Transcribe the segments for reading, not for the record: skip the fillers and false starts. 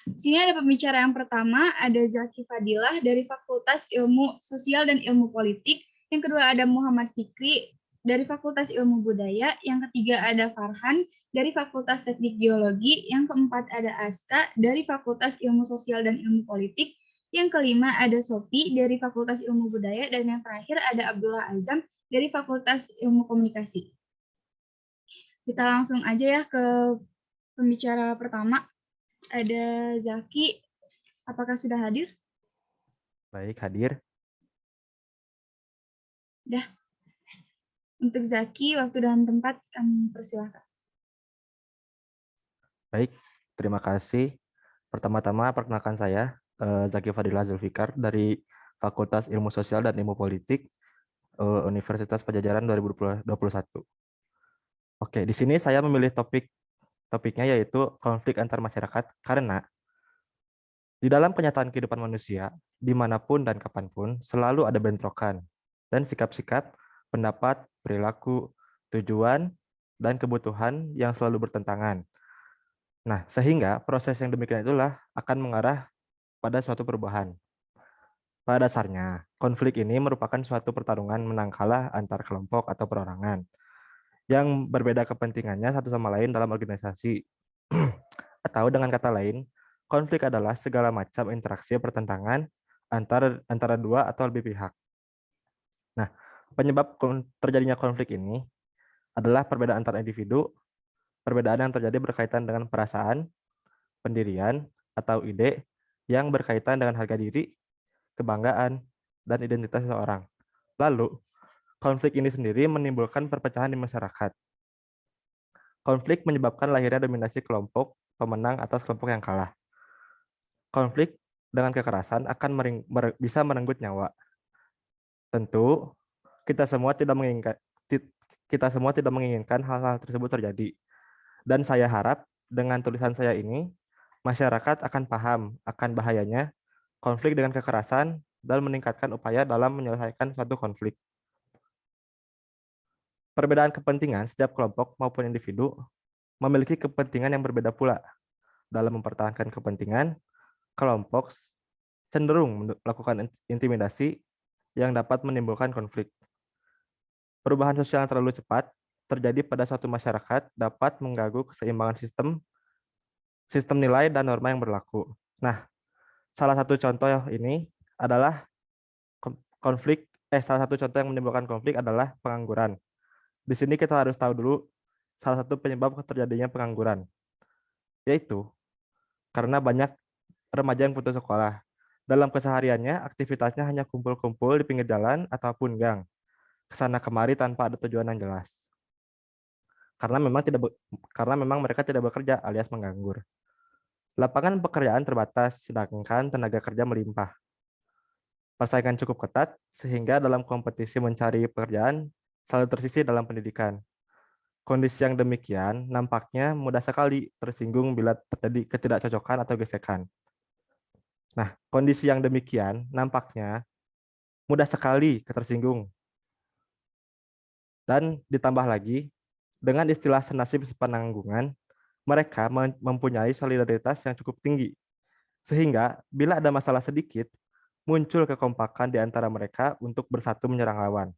Di sini ada pembicara yang pertama, ada Zaki Fadilah dari Fakultas Ilmu Sosial dan Ilmu Politik. Yang kedua ada Muhammad Fikri dari Fakultas Ilmu Budaya. Yang ketiga ada Farhan dari Fakultas Teknik Geologi. Yang keempat ada Aska dari Fakultas Ilmu Sosial dan Ilmu Politik. Yang kelima ada Sophie dari Fakultas Ilmu Budaya. Dan yang terakhir ada Abdullah Azam dari Fakultas Ilmu Komunikasi. Kita langsung aja ya ke pembicara pertama. Ada Zaki, apakah sudah hadir? Baik, hadir. Dah. Untuk Zaki, waktu dan tempat kami persilahkan. Baik, terima kasih. Pertama-tama perkenalkan saya Zaki Fadilah Zulfikar dari Fakultas Ilmu Sosial dan Ilmu Politik Universitas Padjadjaran 2021. Oke, di sini saya memilih topiknya yaitu konflik antar masyarakat karena di dalam kenyataan kehidupan manusia, dimanapun dan kapanpun, selalu ada bentrokan dan sikap-sikap, pendapat, perilaku, tujuan, dan kebutuhan yang selalu bertentangan. Nah, sehingga proses yang demikian itulah akan mengarah pada suatu perubahan. Pada dasarnya, konflik ini merupakan suatu pertarungan menang kalah antar kelompok atau perorangan yang berbeda kepentingannya satu sama lain dalam organisasi. Atau dengan kata lain, konflik adalah segala macam interaksi pertentangan antara dua atau lebih pihak. Nah, penyebab terjadinya konflik ini adalah perbedaan antar individu, perbedaan yang terjadi berkaitan dengan perasaan, pendirian, atau ide yang berkaitan dengan harga diri, kebanggaan, dan identitas seseorang. Lalu, konflik ini sendiri menimbulkan perpecahan di masyarakat. Konflik menyebabkan lahirnya dominasi kelompok pemenang atas kelompok yang kalah. Konflik dengan kekerasan akan bisa merenggut nyawa. Tentu, kita semua tidak menginginkan hal-hal tersebut terjadi. Dan saya harap dengan tulisan saya ini, masyarakat akan paham akan bahayanya konflik dengan kekerasan dan meningkatkan upaya dalam menyelesaikan suatu konflik. Perbedaan kepentingan setiap kelompok maupun individu memiliki kepentingan yang berbeda pula. Dalam mempertahankan kepentingan, kelompok cenderung melakukan intimidasi yang dapat menimbulkan konflik. Perubahan sosial yang terlalu cepat terjadi pada suatu masyarakat dapat mengganggu keseimbangan sistem nilai dan norma yang berlaku. Nah, salah satu contoh ini adalah salah satu contoh yang menimbulkan konflik adalah pengangguran. Di sini kita harus tahu dulu salah satu penyebab terjadinya pengangguran, yaitu karena banyak remaja yang putus sekolah. Dalam kesehariannya, aktivitasnya hanya kumpul-kumpul di pinggir jalan ataupun gang, kesana kemari tanpa ada tujuan yang jelas. Karena memang mereka tidak bekerja alias menganggur. Lapangan pekerjaan terbatas, sedangkan tenaga kerja melimpah. Persaingan cukup ketat, sehingga dalam kompetisi mencari pekerjaan selalu tersisih dalam pendidikan. Kondisi yang demikian nampaknya mudah sekali tersinggung bila terjadi ketidakcocokan atau gesekan. Nah, kondisi yang demikian nampaknya mudah sekali tersinggung. Dan ditambah lagi, dengan istilah senasib sepenanggungan, mereka mempunyai solidaritas yang cukup tinggi. Sehingga bila ada masalah sedikit, muncul kekompakan di antara mereka untuk bersatu menyerang lawan.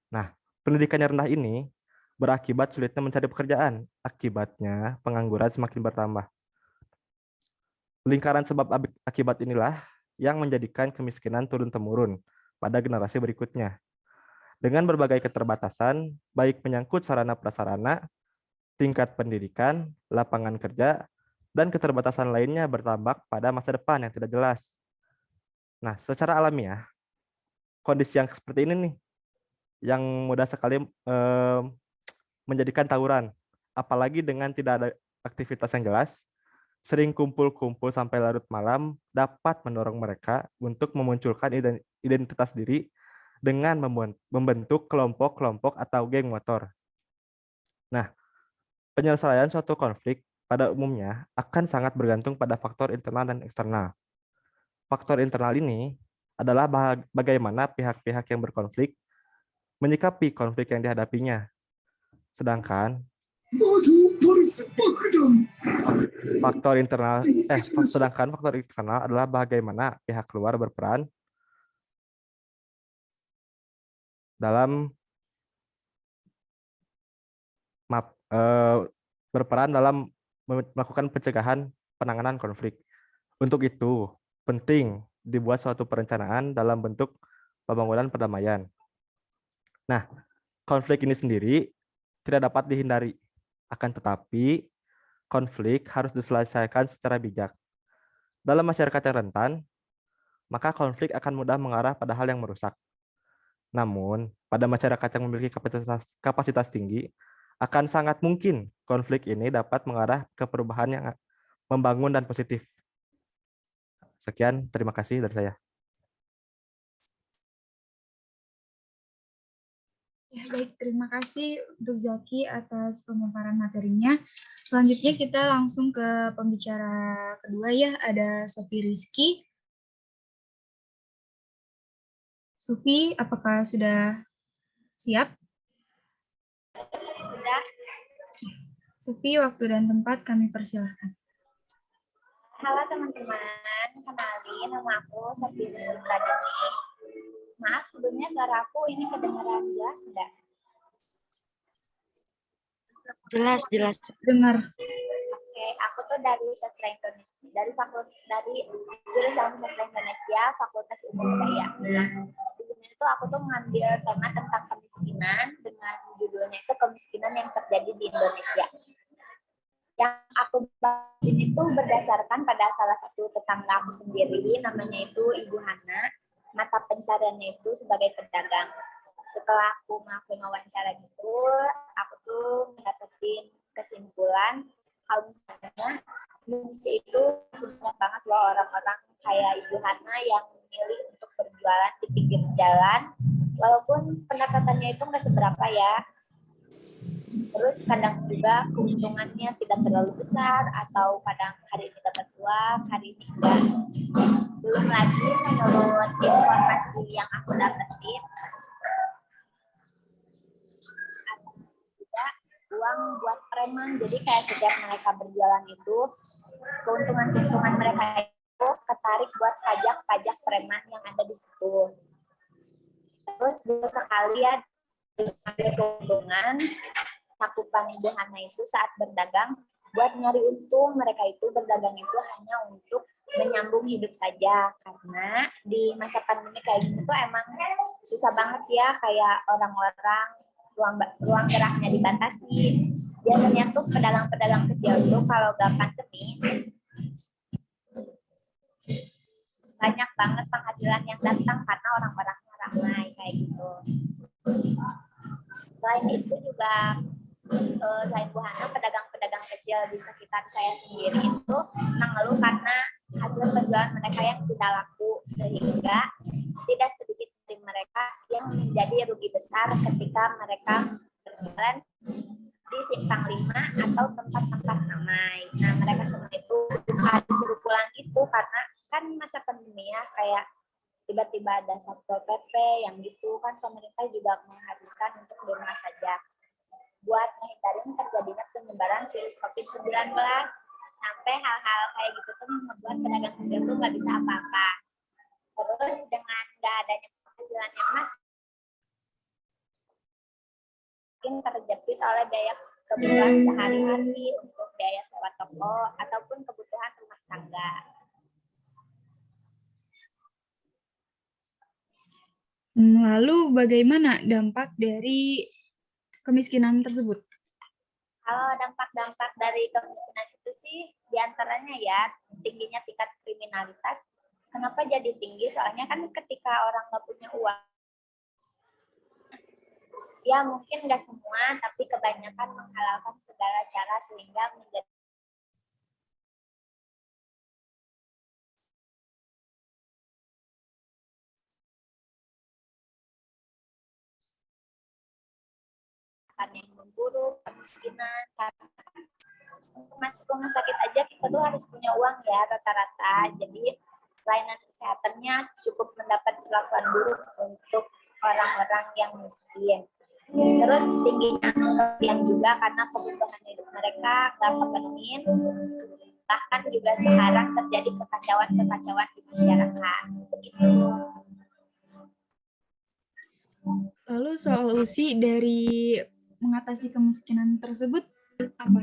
Nah, pendidikan yang rendah ini berakibat sulitnya mencari pekerjaan. Akibatnya, pengangguran semakin bertambah. Lingkaran sebab akibat inilah yang menjadikan kemiskinan turun-temurun pada generasi berikutnya. Dengan berbagai keterbatasan, baik menyangkut sarana prasarana, tingkat pendidikan, lapangan kerja, dan keterbatasan lainnya bertambah pada masa depan yang tidak jelas. Nah, secara alamiah, kondisi yang seperti ini nih, yang mudah sekali menjadikan tawuran. Apalagi dengan tidak ada aktivitas yang jelas, sering kumpul-kumpul sampai larut malam dapat mendorong mereka untuk memunculkan identitas diri dengan membentuk kelompok-kelompok atau geng motor. Nah, penyelesaian suatu konflik pada umumnya akan sangat bergantung pada faktor internal dan eksternal. Faktor internal ini adalah bagaimana pihak-pihak yang berkonflik menyikapi konflik yang dihadapinya. Sedangkan sedangkan faktor eksternal adalah bagaimana pihak luar berperan dalam melakukan pencegahan penanganan konflik. Untuk itu, penting dibuat suatu perencanaan dalam bentuk pembangunan perdamaian. Nah, konflik ini sendiri tidak dapat dihindari. Akan tetapi, konflik harus diselesaikan secara bijak. Dalam masyarakat yang rentan, maka konflik akan mudah mengarah pada hal yang merusak. Namun, pada masyarakat yang memiliki kapasitas tinggi, akan sangat mungkin konflik ini dapat mengarah ke perubahan yang membangun dan positif. Sekian, terima kasih dari saya. Ya, baik, terima kasih untuk Zaki atas pemaparan materinya. Selanjutnya kita langsung ke pembicara kedua ya, ada Sofi Rizky. Sofi, apakah sudah siap? Sudah. Sofi, waktu dan tempat kami persilahkan. Halo teman-teman, kenalin nama aku Sofi Rizky Pradini. Maaf sebelumnya suara aku ini kedengaran jelas enggak? Jelas. Dengar. Oke, aku tuh dari Sastra Indonesia, dari jurusan Sastra Indonesia, Fakultas Ilmu Budaya. Nah, di sini tuh aku tuh mengambil tema tentang kemiskinan dengan judulnya itu kemiskinan yang terjadi di Indonesia. Yang aku bahas ini tuh berdasarkan pada salah satu tetangga aku sendiri, namanya itu Ibu Hana. Mata pencariannya itu sebagai pedagang. Setelah aku melakukan wawancara gitu, aku tuh mendapatkan kesimpulan kalau misalnya Indonesia itu banyak banget loh orang-orang kayak Ibu Hana yang memilih untuk berjualan di pinggir jalan, walaupun pendapatannya itu nggak seberapa ya. Terus kadang juga keuntungannya tidak terlalu besar, atau kadang hari ini dapat uang, hari ini enggak. Belum lagi menurut informasi yang aku dapetin, ada juga uang buat preman. Jadi kayak setiap mereka berjualan itu, keuntungan mereka itu ketarik buat pajak preman yang ada di situ. Terus juga sekalian ada keuntungan cakupan Ibu Hana itu saat berdagang buat nyari untung. Mereka itu berdagang itu hanya untuk menyambung hidup saja, karena di masa pandemi kayak gini tuh emang susah banget ya, kayak orang-orang ruang geraknya dibatasi. Biasanya tuh pedagang-pedagang kecil tuh kalau gak pandemi banyak banget penghasilan yang datang karena orang-orangnya ramai kayak gitu. Selain itu juga selain Bu Hana, pedagang-pedagang kecil di sekitar saya sendiri itu mengeluh karena hasil penjualan mereka yang tidak laku, sehingga tidak sedikit dari mereka yang menjadi rugi besar ketika mereka berjualan di simpang 5 atau tempat-tempat ramai. Nah, mereka semua itu harus disuruh pulang itu karena kan masa pandemi ya, kayak tiba-tiba ada Satpol PP yang gitu kan, pemerintah juga mengharuskan untuk di rumah saja buat menghindari terjadinya penyebaran virus COVID-19. Sampai hal-hal kayak gitu tuh membuat pedagang kecil tuh nggak bisa apa-apa. Terus dengan nggak adanya penghasilan yang mungkin terjepit oleh biaya kebutuhan sehari-hari untuk biaya sewa toko ataupun kebutuhan rumah tangga. Lalu bagaimana dampak dari kemiskinan tersebut? Kalau dampak-dampak dari kemiskinan itu sih diantaranya ya tingginya tingkat kriminalitas. Kenapa jadi tinggi? Soalnya kan ketika orang nggak punya uang, ya mungkin nggak semua, tapi kebanyakan menghalalkan segala cara sehingga menjadi yang memburuk, kemiskinan. Untuk masuk rumah sakit aja kita tuh harus punya uang ya rata-rata. Jadi layanan kesehatannya cukup mendapat perlakuan buruk untuk orang-orang yang miskin. Terus tingginya yang juga karena kebutuhan hidup mereka nggak terpenuhi. bahkan juga sekarang terjadi kekacauan-kekacauan di masyarakat. Begitu. Lalu solusi dari mengatasi kemiskinan tersebut apa?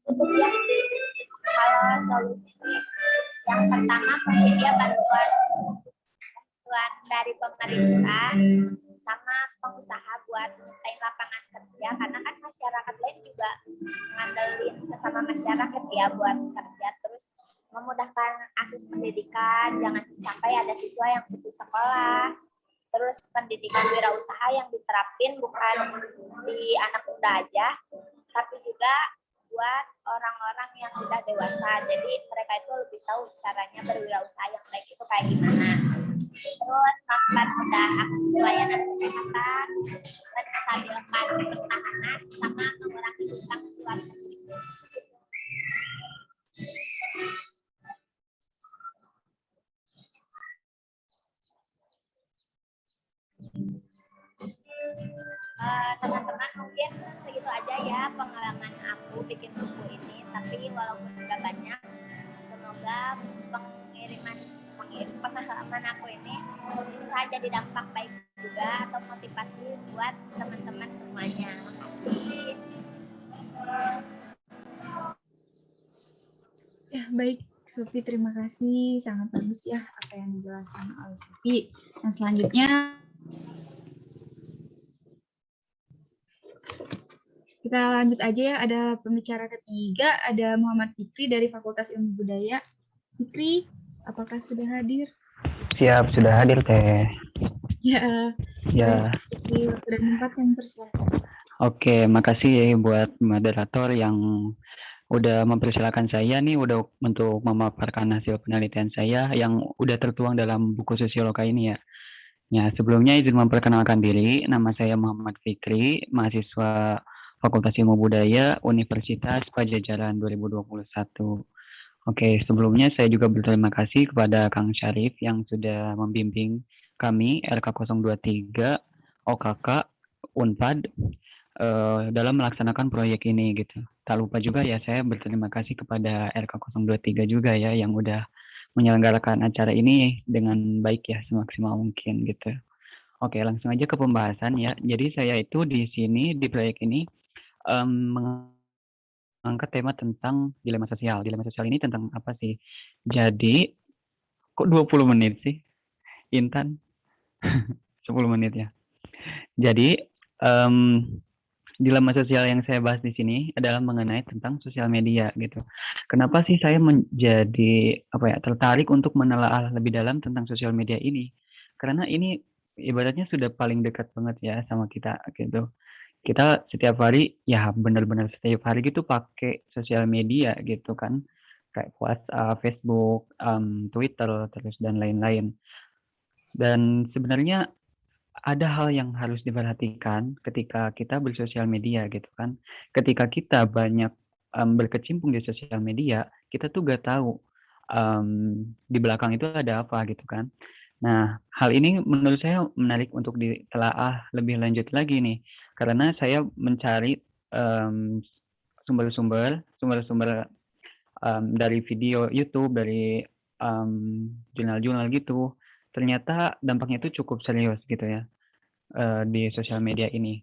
Ya, kalau solusi sih, yang pertama mungkin dia bantuan dari pemerintah sama pengusaha buat nyiptain lapangan kerja, karena kan masyarakat lain juga ngandelin sesama masyarakat ya buat kerja, terus memudahkan akses pendidikan, jangan sampai ada siswa yang putus sekolah. Terus pendidikan wirausaha yang diterapin bukan di anak muda aja, tapi juga buat orang-orang yang sudah dewasa. Jadi mereka itu lebih tahu caranya berwirausaha yang baik itu kayak gimana. Terus mempermudah akses layanan kesehatan, menstabilkan pertahanan, sama mengurangi utang luar negeri. Teman-teman mungkin segitu aja ya pengalaman aku bikin buku ini, tapi walaupun nggak banyak, semoga pengalaman aku ini bisa jadi dampak baik juga atau motivasi buat teman-teman semuanya. Makasih. Ya, baik Sofi, terima kasih. Sangat bagus ya apa yang dijelaskan oleh Sofi. Nah, selanjutnya kita lanjut aja ya, ada pembicara ketiga, ada Muhammad Fikri dari Fakultas Ilmu Budaya. Fikri, apakah sudah hadir? Siap, sudah hadir Teh. Ya. Fikri, waktu dan tempat yang persilahkan. Oke, makasih buat moderator yang udah mempersilakan saya nih untuk memaparkan hasil penelitian saya yang udah tertuang dalam buku Sosiologa ini ya. Ya, sebelumnya izin memperkenalkan diri, nama saya Muhammad Fikri, mahasiswa Fakultas Ilmu Budaya Universitas Padjadjaran 2021. Oke, sebelumnya saya juga berterima kasih kepada Kang Syarif yang sudah membimbing kami RK023 OKK Unpad dalam melaksanakan proyek ini gitu. Tak lupa juga ya saya berterima kasih kepada RK023 juga ya yang udah menyelenggarakan acara ini dengan baik ya semaksimal mungkin gitu. Oke, langsung aja ke pembahasan ya. Jadi saya itu di sini di proyek ini mengangkat tema tentang dilema sosial. Dilema sosial ini tentang apa sih? Jadi kok 20 menit sih? Intan 10 menit ya. Jadi dilema sosial yang saya bahas di sini adalah mengenai tentang sosial media gitu. Kenapa sih saya menjadi tertarik untuk menelaah lebih dalam tentang sosial media ini? Karena ini ibaratnya sudah paling dekat banget ya sama kita gitu. Kita setiap hari ya benar-benar setiap hari gitu pakai sosial media gitu kan, kayak WhatsApp, Facebook, Twitter, terus dan lain-lain. Dan sebenarnya ada hal yang harus diperhatikan ketika kita bersosial media gitu kan. Ketika kita banyak berkecimpung di sosial media, kita tuh gak tahu di belakang itu ada apa gitu kan. Nah, hal ini menurut saya menarik untuk ditelaah lebih lanjut lagi nih, karena saya mencari sumber-sumber dari video YouTube, dari jurnal-jurnal gitu. Ternyata dampaknya itu cukup serius gitu ya di sosial media ini.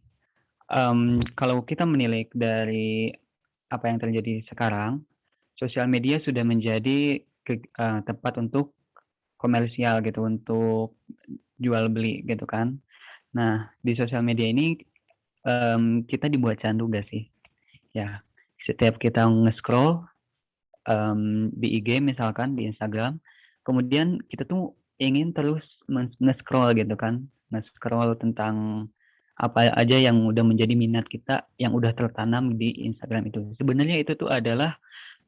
Kalau kita menilik dari apa yang terjadi sekarang, sosial media sudah menjadi tempat untuk komersial gitu, untuk jual beli gitu kan. Nah, di sosial media ini kita dibuat candu gak sih? Ya, setiap kita nge-scroll di IG misalkan, di Instagram, kemudian kita tuh ingin terus nge-scroll gitu kan, nge-scroll tentang apa aja yang udah menjadi minat kita, yang udah tertanam di Instagram itu. Sebenarnya itu tuh adalah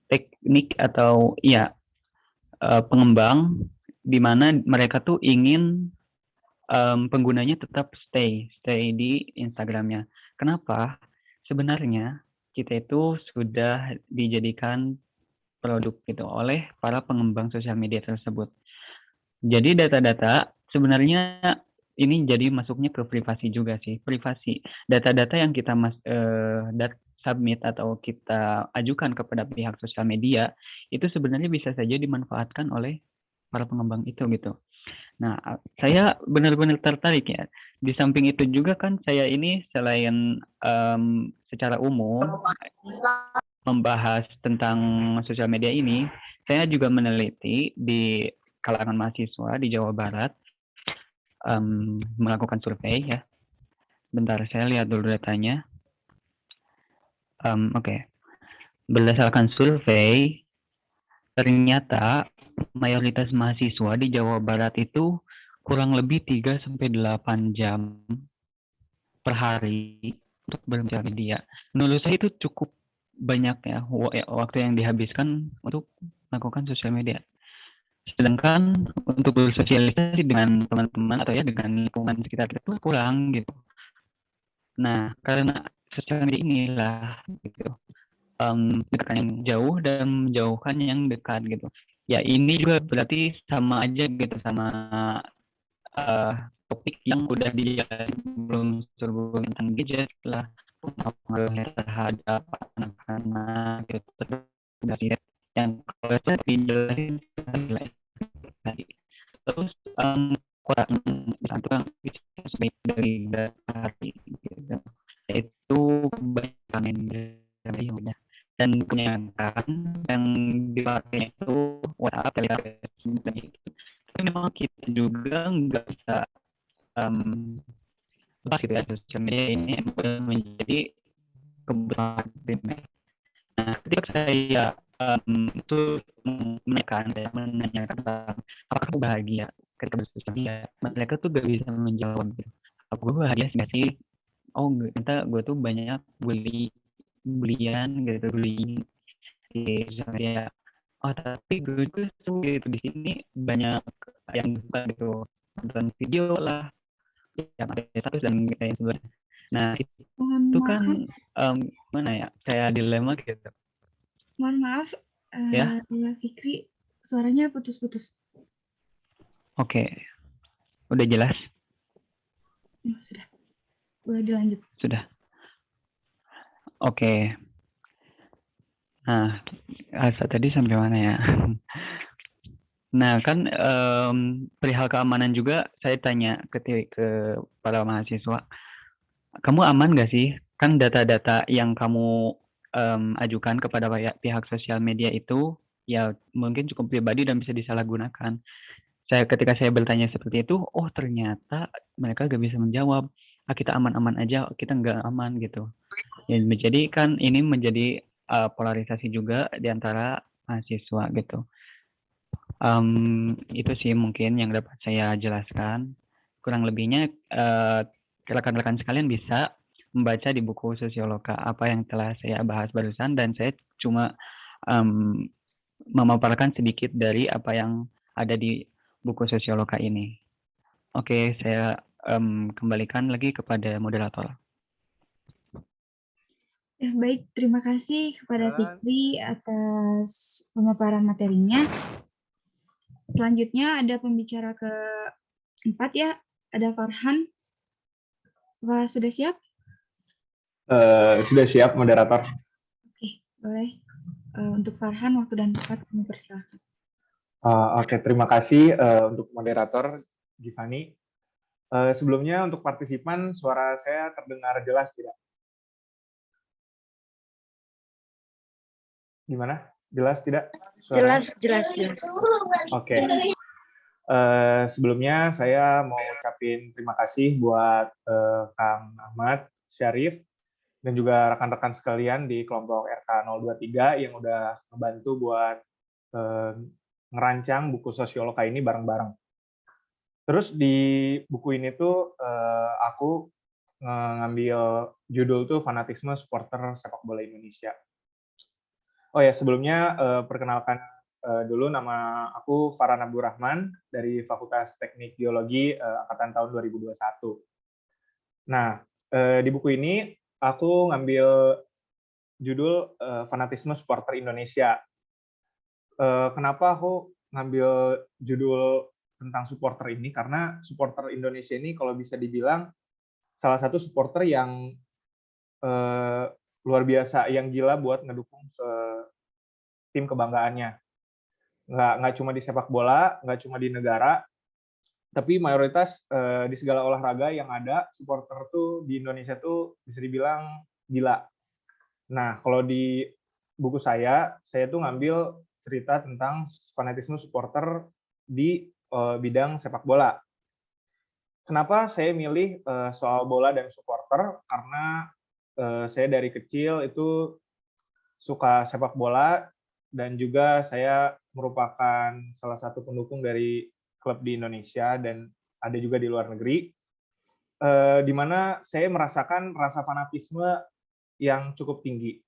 teknik atau ya pengembang di mana mereka tuh ingin penggunanya tetap stay di Instagramnya. Kenapa? Sebenarnya kita itu sudah dijadikan produk gitu oleh para pengembang sosial media tersebut. Jadi data-data sebenarnya ini jadi masuknya ke privasi juga sih. Privasi data-data yang kita submit atau kita ajukan kepada pihak sosial media, itu sebenarnya bisa saja dimanfaatkan oleh para pengembang itu gitu. Nah, saya benar-benar tertarik ya. Di samping itu juga kan saya ini selain secara umum membahas tentang sosial media ini, saya juga meneliti di kalangan mahasiswa di Jawa Barat, melakukan survei ya. Bentar, saya lihat dulu datanya. Oke. Berdasarkan survei, ternyata mayoritas mahasiswa di Jawa Barat itu kurang lebih 3-8 jam per hari untuk bermedia media. Menurut saya itu cukup banyak ya waktu yang dihabiskan untuk melakukan sosial media. Sedangkan untuk bersosialisasi dengan teman-teman atau ya dengan lingkungan sekitar itu kurang gitu. Nah, karena sosial media inilah gitu, dekatkan yang jauh dan menjauhkan yang dekat gitu. Ya ini juga berarti sama aja gitu sama topik yang udah dijalani sebelum tentang gadget lah, pengaruhnya terhadap anak-anak gitu. Terus yang kalau saya dijelasin tadi. Terus kurang satu yang bisa dari hari gitu. Itu banyak yang dan kebanyakan yang dipakai itu WhatsApp, Telegram, dan itu. Tapi memang kita juga nggak bisa lepas gitu ya, sosial media ini menjadi kebutuhan primer. Nah, ketika saya itu menanyakan tentang apakah aku bahagia ketika bersosial media, mereka tuh gak bisa menjawab gitu. Apa gue bahagia sih? Oh, ternyata gue tuh banyak bulian gitu, bullying di sosial media. Oh, tapi gue tuh gitu di sini banyak yang bukan gitu, nonton video lah, yang ada status dan lain sebagainya. Nah, itu kan mana ya, kayak dilema gitu. Mohon maaf, Ya, Fikri, suaranya putus-putus. Oke, udah jelas? Oh, sudah, boleh dilanjut. Sudah. Oke. Nah, tadi sampai mana ya? Nah, kan perihal keamanan juga saya tanya ke para mahasiswa, kamu aman nggak sih? Kan data-data yang kamu ajukan kepada pihak sosial media itu ya mungkin cukup pribadi dan bisa disalahgunakan. Ketika saya bertanya seperti itu, oh ternyata mereka gak bisa menjawab. Kita aman-aman aja, kita nggak aman gitu. Ya, jadi kan ini menjadi polarisasi juga di antara mahasiswa gitu. Itu sih mungkin yang dapat saya jelaskan. Kurang lebihnya rekan-rekan sekalian bisa membaca di buku Sosiologa apa yang telah saya bahas barusan, dan saya cuma memaparkan sedikit dari apa yang ada di buku Sosiologa ini. Oke, saya kembalikan lagi kepada moderator. Baik, terima kasih kepada Fikri atas pemaparan materinya. Selanjutnya ada pembicara keempat ya, ada Farhan. Apa sudah siap? Sudah siap, moderator. Oke, boleh. Untuk Farhan, waktu dan tempat kami persilahkan. Oke, terima kasih untuk moderator Givani. Sebelumnya untuk partisipan, suara saya terdengar jelas tidak? Gimana? Jelas tidak? Suaranya? Jelas. Oke. Sebelumnya saya mau ucapin terima kasih buat Kang Ahmad Syarif dan juga rekan-rekan sekalian di kelompok RK023 yang udah membantu buat ngerancang buku Sosiologa ini bareng-bareng. Terus di buku ini tuh aku ngambil judul tuh Fanatisme Supporter Sepak Bola Indonesia. Oh ya, sebelumnya perkenalkan dulu, nama aku Farhan Abdurrahman dari Fakultas Teknik Geologi angkatan tahun 2021. Nah, di buku ini aku ngambil judul Fanatisme Supporter Indonesia. Kenapa aku ngambil judul tentang supporter ini? Karena supporter Indonesia ini kalau bisa dibilang salah satu supporter yang luar biasa yang gila buat ngedukung tim kebanggaannya. Nggak cuma di sepak bola, nggak cuma di negara, tapi mayoritas di segala olahraga yang ada, supporter tuh di Indonesia tuh bisa dibilang gila. Nah, kalau di buku saya tuh ngambil cerita tentang fanatisme supporter di bidang sepak bola. Kenapa saya milih soal bola dan supporter? Karena saya dari kecil itu suka sepak bola dan juga saya merupakan salah satu pendukung dari klub di Indonesia dan ada juga di luar negeri, di mana saya merasakan rasa fanatisme yang cukup tinggi.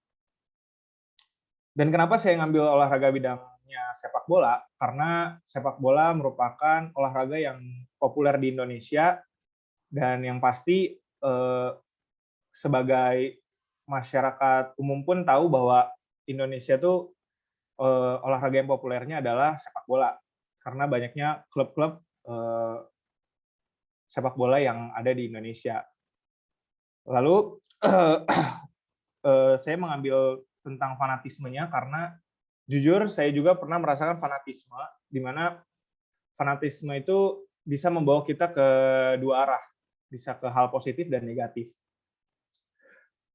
Dan kenapa saya ngambil olahraga bidangnya sepak bola? Karena sepak bola merupakan olahraga yang populer di Indonesia dan yang pasti sebagai masyarakat umum pun tahu bahwa Indonesia tuh olahraga yang populernya adalah sepak bola karena banyaknya klub-klub sepak bola yang ada di Indonesia. Lalu saya mengambil tentang fanatismenya karena jujur saya juga pernah merasakan fanatisme, di mana fanatisme itu bisa membawa kita ke dua arah, bisa ke hal positif dan negatif.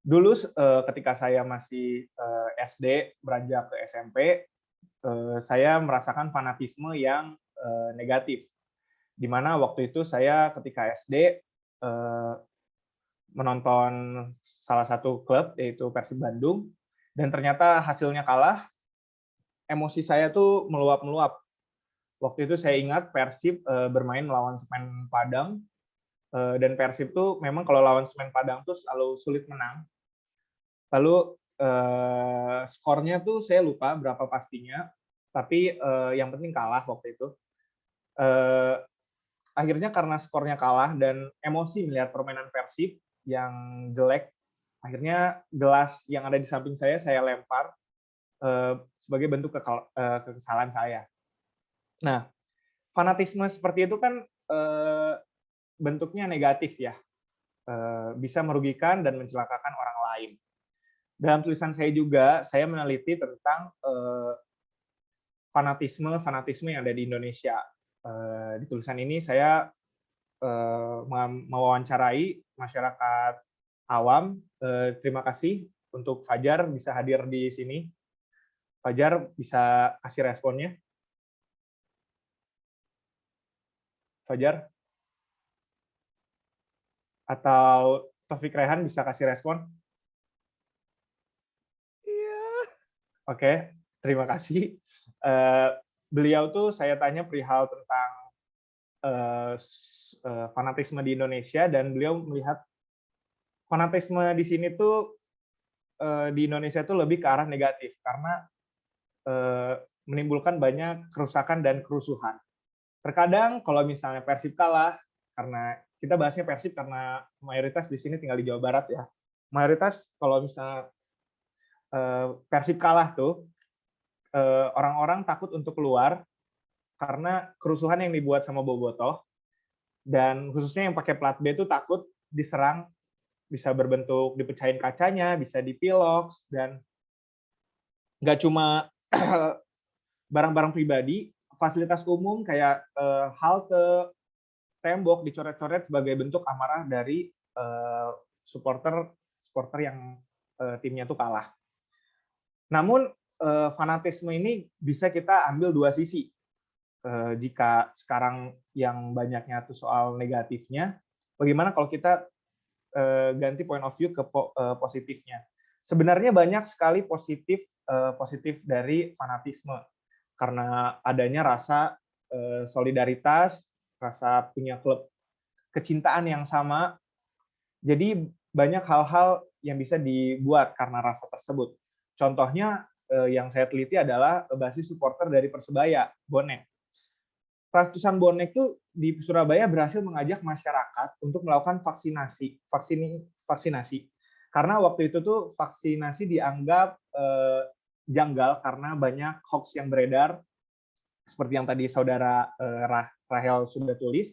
Dulu ketika saya masih SD beranjak ke SMP, saya merasakan fanatisme yang negatif, di mana waktu itu saya ketika SD menonton salah satu klub yaitu Persib Bandung dan ternyata hasilnya kalah, emosi saya tuh meluap-meluap. Waktu itu saya ingat Persib bermain melawan Semen Padang dan Persib tuh memang kalau lawan Semen Padang tuh selalu sulit menang. Lalu skornya tuh saya lupa berapa pastinya, tapi yang penting kalah waktu itu. Akhirnya karena skornya kalah dan emosi melihat permainan Persib yang jelek, akhirnya gelas yang ada di samping saya lempar sebagai bentuk kekesalan saya. Nah, fanatisme seperti itu kan bentuknya negatif ya, bisa merugikan dan mencelakakan orang lain. Dalam tulisan saya juga, saya meneliti tentang fanatisme yang ada di Indonesia. Di tulisan ini saya mewawancarai masyarakat awam. Terima kasih untuk Fajar bisa hadir di sini. Fajar bisa kasih responnya. Fajar? Atau Taufik Rehan bisa kasih respon? Iya. Oke, terima kasih. Beliau tuh saya tanya perihal tentang fanatisme di Indonesia dan beliau melihat fanatisme di sini tuh di Indonesia tuh lebih ke arah negatif karena menimbulkan banyak kerusakan dan kerusuhan. Terkadang kalau misalnya Persib kalah, karena kita bahasnya Persib karena mayoritas di sini tinggal di Jawa Barat ya. Mayoritas kalau misalnya Persib kalah tuh orang-orang takut untuk keluar karena kerusuhan yang dibuat sama bobotoh, dan khususnya yang pakai plat B itu takut diserang, bisa berbentuk dipecahin kacanya, bisa dipilok, dan nggak cuma barang-barang pribadi, fasilitas umum kayak halte, tembok dicoret-coret sebagai bentuk amarah dari supporter yang timnya tuh kalah. Namun fanatisme ini bisa kita ambil dua sisi. Jika sekarang yang banyaknya tuh soal negatifnya, bagaimana kalau kita ganti point of view ke positifnya? Sebenarnya banyak sekali positif dari fanatisme karena adanya rasa solidaritas, rasa punya klub kecintaan yang sama. Jadi banyak hal-hal yang bisa dibuat karena rasa tersebut. Contohnya yang saya teliti adalah basis supporter dari Persebaya, bonek. Ratusan bonek tuh di Surabaya berhasil mengajak masyarakat untuk melakukan vaksinasi. Karena waktu itu tuh vaksinasi dianggap janggal karena banyak hoax yang beredar, seperti yang tadi saudara Rahel sudah tulis.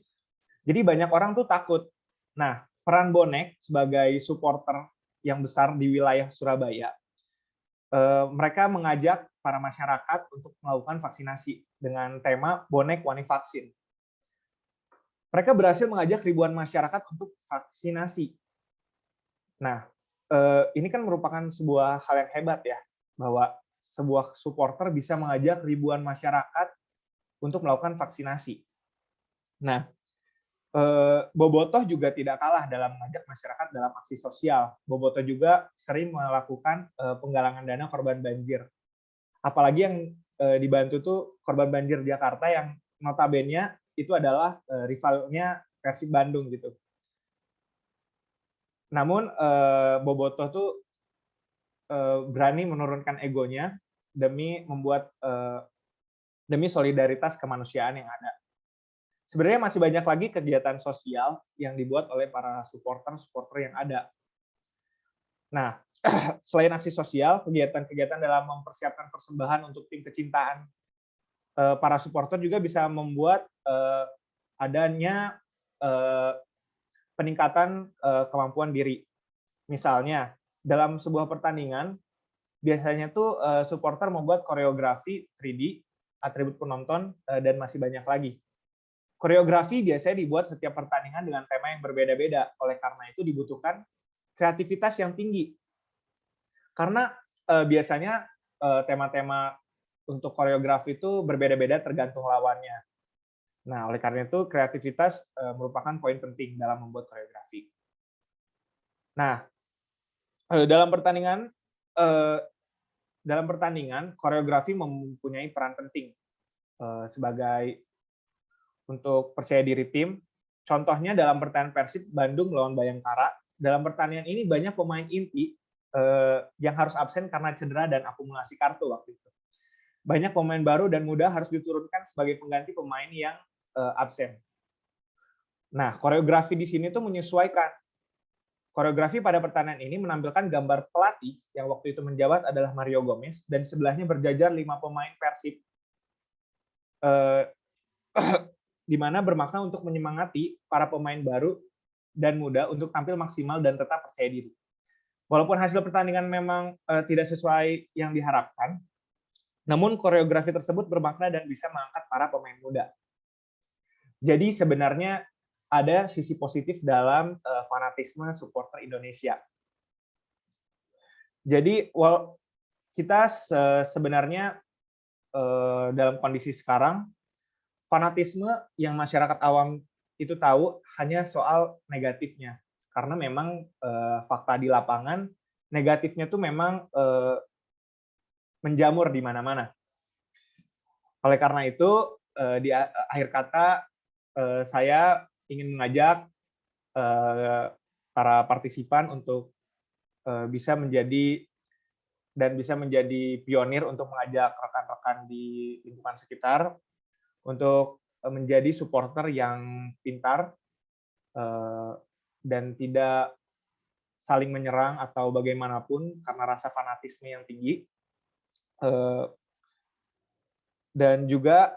Jadi banyak orang tuh takut. Nah, peran bonek sebagai supporter yang besar di wilayah Surabaya. Mereka mengajak para masyarakat untuk melakukan vaksinasi dengan tema Bonek Wani Vaksin. Mereka berhasil mengajak ribuan masyarakat untuk vaksinasi. Nah, ini kan merupakan sebuah hal yang hebat ya, bahwa sebuah supporter bisa mengajak ribuan masyarakat untuk melakukan vaksinasi. Nah, Bobotoh juga tidak kalah dalam mengajak masyarakat dalam aksi sosial. Bobotoh juga sering melakukan penggalangan dana korban banjir. Apalagi yang dibantu tuh korban banjir Jakarta yang notabene itu adalah rivalnya Persib Bandung gitu. Namun Bobotoh tuh berani menurunkan egonya demi membuat demi solidaritas kemanusiaan yang ada. Sebenarnya masih banyak lagi kegiatan sosial yang dibuat oleh para supporter yang ada. Nah, selain aksi sosial, kegiatan-kegiatan dalam mempersiapkan persembahan untuk tim kecintaan para supporter juga bisa membuat adanya peningkatan kemampuan diri. Misalnya, dalam sebuah pertandingan, biasanya tuh supporter membuat koreografi 3D, atribut penonton, dan masih banyak lagi. Koreografi biasanya dibuat setiap pertandingan dengan tema yang berbeda-beda. Oleh karena itu dibutuhkan kreativitas yang tinggi. Karena biasanya tema-tema untuk koreografi itu berbeda-beda tergantung lawannya. Nah, oleh karena itu kreativitas merupakan poin penting dalam membuat koreografi. Nah, dalam pertandingan koreografi mempunyai peran penting sebagai untuk percaya diri tim. Contohnya dalam pertandingan Persib Bandung melawan Bayangkara, dalam pertandingan ini banyak pemain inti yang harus absen karena cedera dan akumulasi kartu waktu itu. Banyak pemain baru dan muda harus diturunkan sebagai pengganti pemain yang absen. Nah, koreografi di sini tuh menyesuaikan. Koreografi pada pertandingan ini menampilkan gambar pelatih yang waktu itu menjabat adalah Mario Gomez dan sebelahnya berjajar 5 pemain Persib. Di mana bermakna untuk menyemangati para pemain baru dan muda untuk tampil maksimal dan tetap percaya diri. Walaupun hasil pertandingan memang tidak sesuai yang diharapkan, namun koreografi tersebut bermakna dan bisa mengangkat para pemain muda. Jadi sebenarnya ada sisi positif dalam fanatisme supporter Indonesia. Jadi kita sebenarnya dalam kondisi sekarang, fanatisme yang masyarakat awam itu tahu hanya soal negatifnya. Karena memang fakta di lapangan, negatifnya tuh memang menjamur di mana-mana. Oleh karena itu, di akhir kata, saya ingin mengajak para partisipan untuk bisa menjadi pionir untuk mengajak rekan-rekan di lingkungan sekitar untuk menjadi supporter yang pintar dan tidak saling menyerang atau bagaimanapun karena rasa fanatisme yang tinggi. Dan juga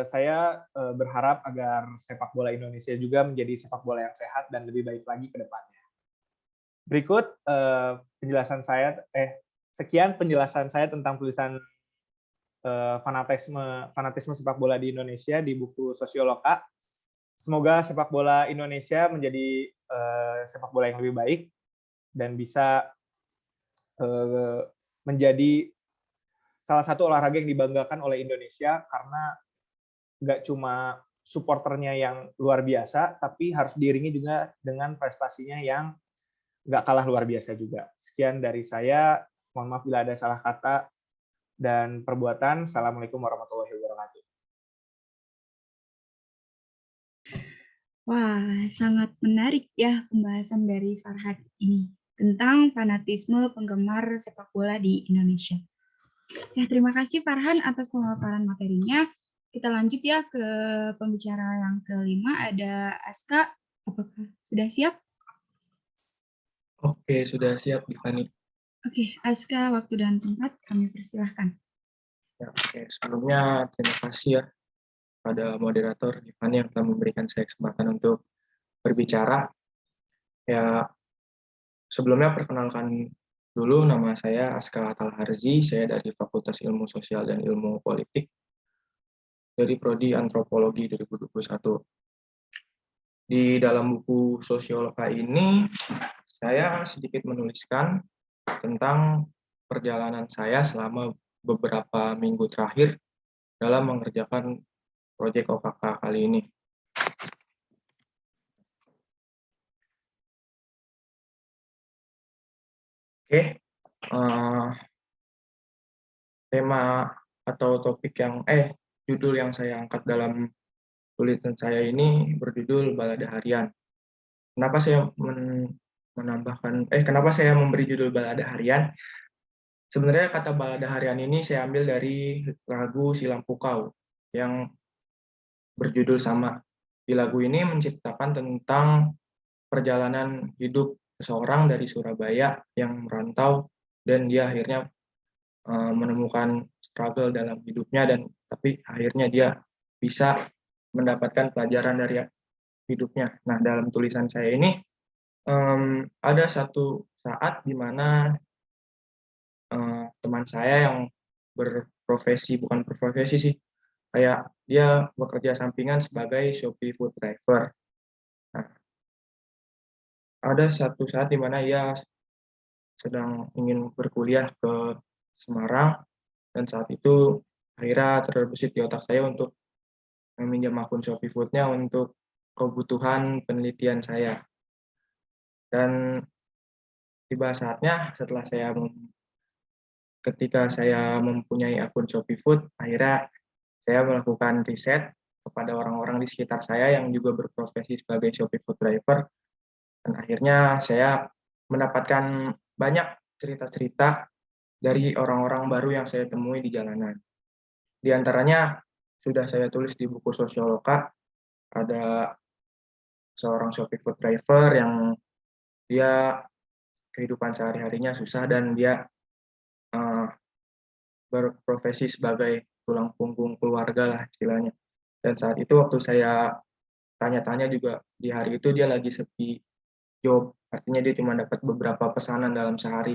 saya berharap agar sepak bola Indonesia juga menjadi sepak bola yang sehat dan lebih baik lagi ke depannya. Berikut sekian penjelasan saya tentang tulisan fanatisme sepak bola di Indonesia di buku Sosioloka. Semoga sepak bola Indonesia menjadi sepak bola yang lebih baik dan bisa menjadi salah satu olahraga yang dibanggakan oleh Indonesia karena nggak cuma supporternya yang luar biasa, tapi harus diiringi juga dengan prestasinya yang nggak kalah luar biasa juga. Sekian dari saya. Mohon maaf bila ada salah kata dan perbuatan. Assalamualaikum warahmatullahi wabarakatuh. Wah, sangat menarik ya pembahasan dari Farhad ini tentang fanatisme penggemar sepak bola di Indonesia. Ya, terima kasih Farhan atas pemaparan materinya. Kita lanjut ya ke pembicara yang kelima, ada Aska. Apakah sudah siap? Oke, sudah siap, Tiffany. Oke, Aska, waktu dan tempat kami persilahkan. Ya, oke. Sebelumnya terima kasih ya pada moderator Tiffany yang telah memberikan saya kesempatan untuk berbicara. Ya, Sebelumnya perkenalkan dulu, nama saya Aska Talharzi, saya dari Fakultas Ilmu Sosial dan Ilmu Politik dari Prodi Antropologi 2021. Di dalam buku Sosiologa ini, saya sedikit menuliskan tentang perjalanan saya selama beberapa minggu terakhir dalam mengerjakan proyek OKK kali ini. Oke, tema atau topik judul yang saya angkat dalam tulisan saya ini berjudul Balada Harian. Kenapa saya kenapa saya memberi judul Balada Harian? Sebenarnya kata balada harian ini saya ambil dari lagu Si Lampu Kau yang berjudul sama. Di lagu ini menceritakan tentang perjalanan hidup seseorang dari Surabaya yang merantau dan dia akhirnya menemukan struggle dalam hidupnya, dan tapi akhirnya dia bisa mendapatkan pelajaran dari hidupnya. Nah, dalam tulisan saya ini ada satu saat di mana teman saya yang bukan berprofesi sih, kayak dia bekerja sampingan sebagai Shopee food driver. Nah, ada satu saat di mana ia sedang ingin berkuliah ke Semarang, dan saat itu akhirnya terbesit di otak saya untuk meminjam akun Shopee Food-nya untuk kebutuhan penelitian saya. Dan tiba saatnya ketika saya mempunyai akun Shopee Food, akhirnya saya melakukan riset kepada orang-orang di sekitar saya yang juga berprofesi sebagai Shopee Food Driver, dan akhirnya saya mendapatkan banyak cerita-cerita dari orang-orang baru yang saya temui di jalanan. Di antaranya sudah saya tulis di buku Sosiologa, ada seorang Shopee Food Driver yang dia kehidupan sehari-harinya susah dan dia berprofesi sebagai tulang punggung keluarga lah istilahnya. Dan saat itu waktu saya tanya-tanya juga, di hari itu dia lagi sepi job, artinya dia cuma dapat beberapa pesanan dalam sehari.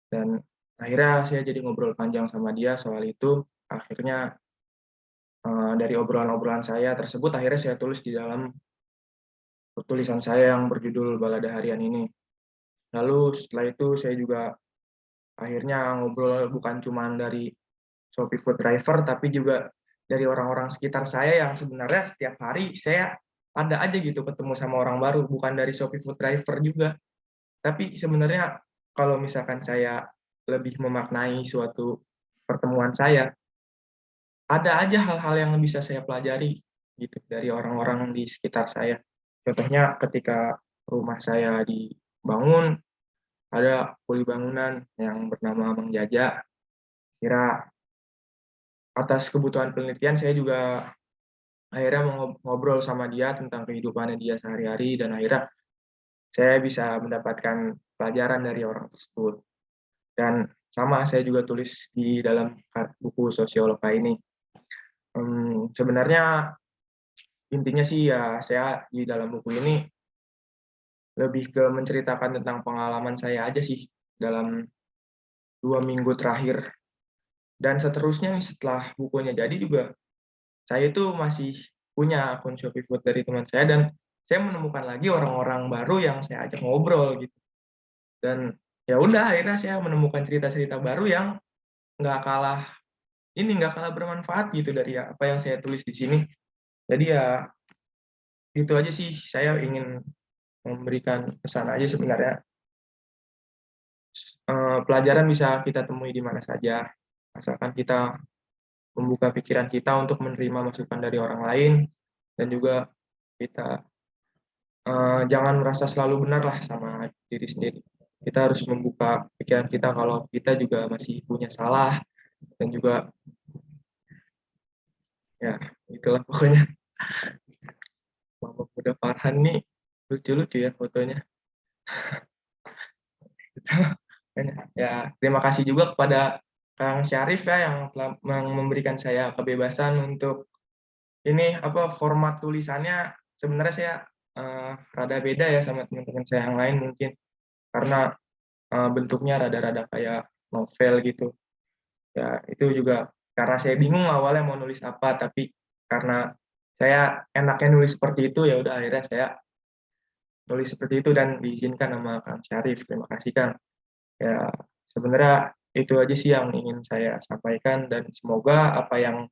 Dan akhirnya saya jadi ngobrol panjang sama dia soal itu. Akhirnya dari obrolan-obrolan saya tersebut, akhirnya saya tulis di dalam tulisan saya yang berjudul Balada Harian ini. Lalu setelah itu saya juga akhirnya ngobrol bukan cuma dari Shopee Food Driver, tapi juga dari orang-orang sekitar saya yang sebenarnya setiap hari saya ada aja gitu ketemu sama orang baru, bukan dari Shopee Food Driver juga. Tapi sebenarnya kalau misalkan saya lebih memaknai suatu pertemuan saya, ada aja hal-hal yang bisa saya pelajari gitu dari orang-orang di sekitar saya. Contohnya ketika rumah saya dibangun, ada kuli bangunan yang bernama Mang Jaja. Kira atas kebutuhan penelitian saya juga akhirnya ngobrol sama dia tentang kehidupannya dia sehari-hari, dan akhirnya saya bisa mendapatkan pelajaran dari orang tersebut. Dan sama saya juga tulis di dalam buku Sosiologa ini. Sebenarnya intinya sih ya, saya di dalam buku ini lebih ke menceritakan tentang pengalaman saya aja sih dalam 2 minggu terakhir. Dan seterusnya nih, setelah bukunya jadi juga, saya itu masih punya akun Shopee Food dari teman saya, dan saya menemukan lagi orang-orang baru yang saya ajak ngobrol gitu. Dan ya udah, akhirnya saya menemukan cerita-cerita baru yang nggak kalah bermanfaat gitu dari apa yang saya tulis di sini. Jadi ya itu aja sih, saya ingin memberikan pesan aja sebenarnya. Pelajaran bisa kita temui di mana saja, asalkan kita membuka pikiran kita untuk menerima masukan dari orang lain, dan juga kita jangan merasa selalu benar lah sama diri sendiri. Kita harus membuka pikiran kita kalau kita juga masih punya salah, dan juga ya itulah pokoknya. Mama Muda Farhan nih lucu-lucu ya fotonya. Ya, terima kasih juga kepada Kang Syarif ya yang telah memberikan saya kebebasan untuk ini format tulisannya. Sebenarnya saya rada beda ya sama teman-teman saya yang lain mungkin. karena bentuknya rada-rada kayak novel gitu. Ya, itu juga karena saya bingung awalnya mau nulis apa, tapi karena saya enaknya nulis seperti itu, ya udah akhirnya saya nulis seperti itu dan diizinkan sama Kang Syarif. Terima kasih Kang. Ya, sebenarnya itu aja sih yang ingin saya sampaikan, dan semoga apa yang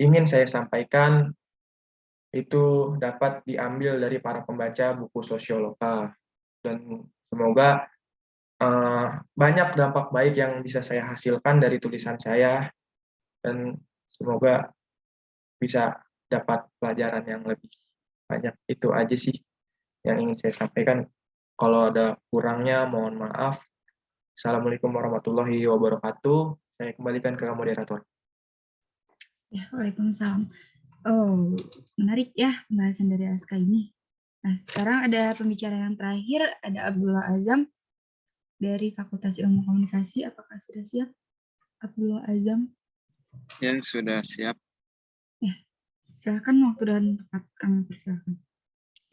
ingin saya sampaikan itu dapat diambil dari para pembaca buku Sosioloka, dan semoga banyak dampak baik yang bisa saya hasilkan dari tulisan saya, dan semoga bisa dapat pelajaran yang lebih banyak. Itu aja sih yang ingin saya sampaikan. Kalau ada kurangnya mohon maaf. Assalamualaikum warahmatullahi wabarakatuh. Saya kembalikan ke moderator. Ya, waalaikumsalam. Oh, menarik ya pembahasan dari Aska ini. Nah, sekarang ada pembicara yang terakhir, ada Abdullah Azam dari Fakultas Ilmu Komunikasi. Apakah sudah siap, Abdullah Azam? Ya, sudah siap. Ya, silakan, waktu dan tempat kami persilakan.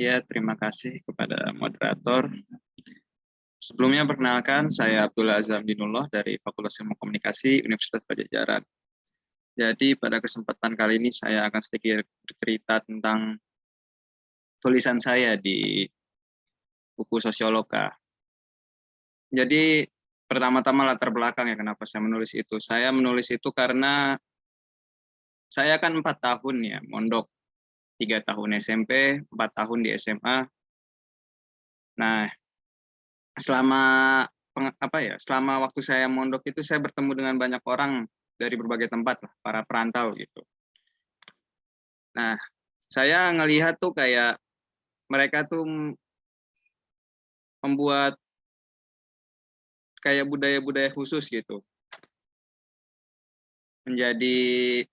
Ya, terima kasih kepada moderator. Sebelumnya perkenalkan, saya Abdullah Azam Dinullah dari Fakultas Ilmu Komunikasi Universitas Padjadjaran. Jadi pada kesempatan kali ini saya akan sedikit bercerita tentang tulisan saya di buku Sosioloka. Jadi pertama-tama latar belakang ya kenapa saya menulis itu. Saya menulis itu karena saya kan 4 tahun ya mondok, 3 tahun SMP, 4 tahun di SMA. Nah, selama selama waktu saya mondok itu saya bertemu dengan banyak orang dari berbagai tempat lah, para perantau gitu. Nah, saya ngelihat tuh kayak mereka tuh membuat kayak budaya-budaya khusus gitu. Menjadi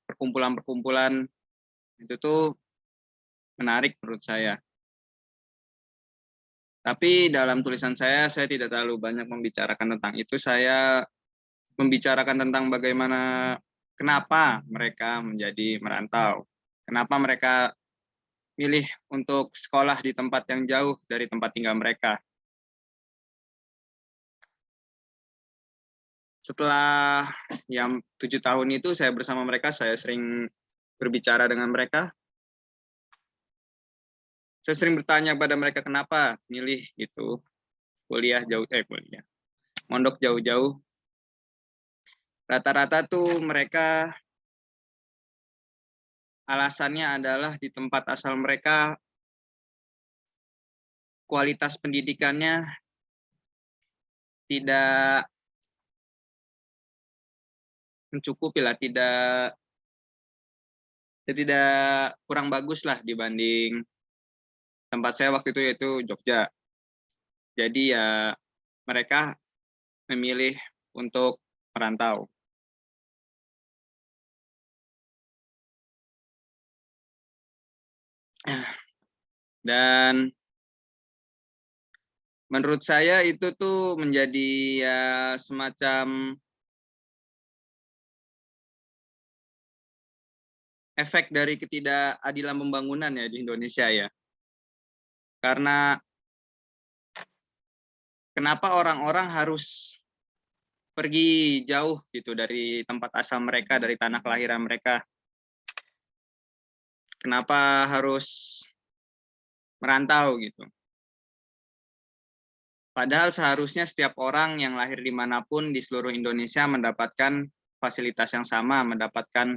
perkumpulan-perkumpulan, itu tuh menarik menurut saya. Tapi dalam tulisan saya tidak terlalu banyak membicarakan tentang itu. Saya membicarakan tentang bagaimana, kenapa mereka menjadi merantau. Kenapa mereka milih untuk sekolah di tempat yang jauh dari tempat tinggal mereka. Setelah yang 7 tahun itu saya bersama mereka, saya sering berbicara dengan mereka. Saya sering bertanya pada mereka kenapa milih gitu mondok jauh-jauh. Rata-rata tuh mereka alasannya adalah di tempat asal mereka kualitas pendidikannya tidak mencukupi lah, tidak kurang bagus lah dibanding tempat saya waktu itu, yaitu Jogja. Jadi ya mereka memilih untuk merantau. Dan menurut saya itu tuh menjadi ya semacam efek dari ketidakadilan pembangunan ya di Indonesia ya. Karena kenapa orang-orang harus pergi jauh gitu dari tempat asal mereka, dari tanah kelahiran mereka. Kenapa harus merantau gitu. Padahal seharusnya setiap orang yang lahir dimanapun di seluruh Indonesia mendapatkan fasilitas yang sama, mendapatkan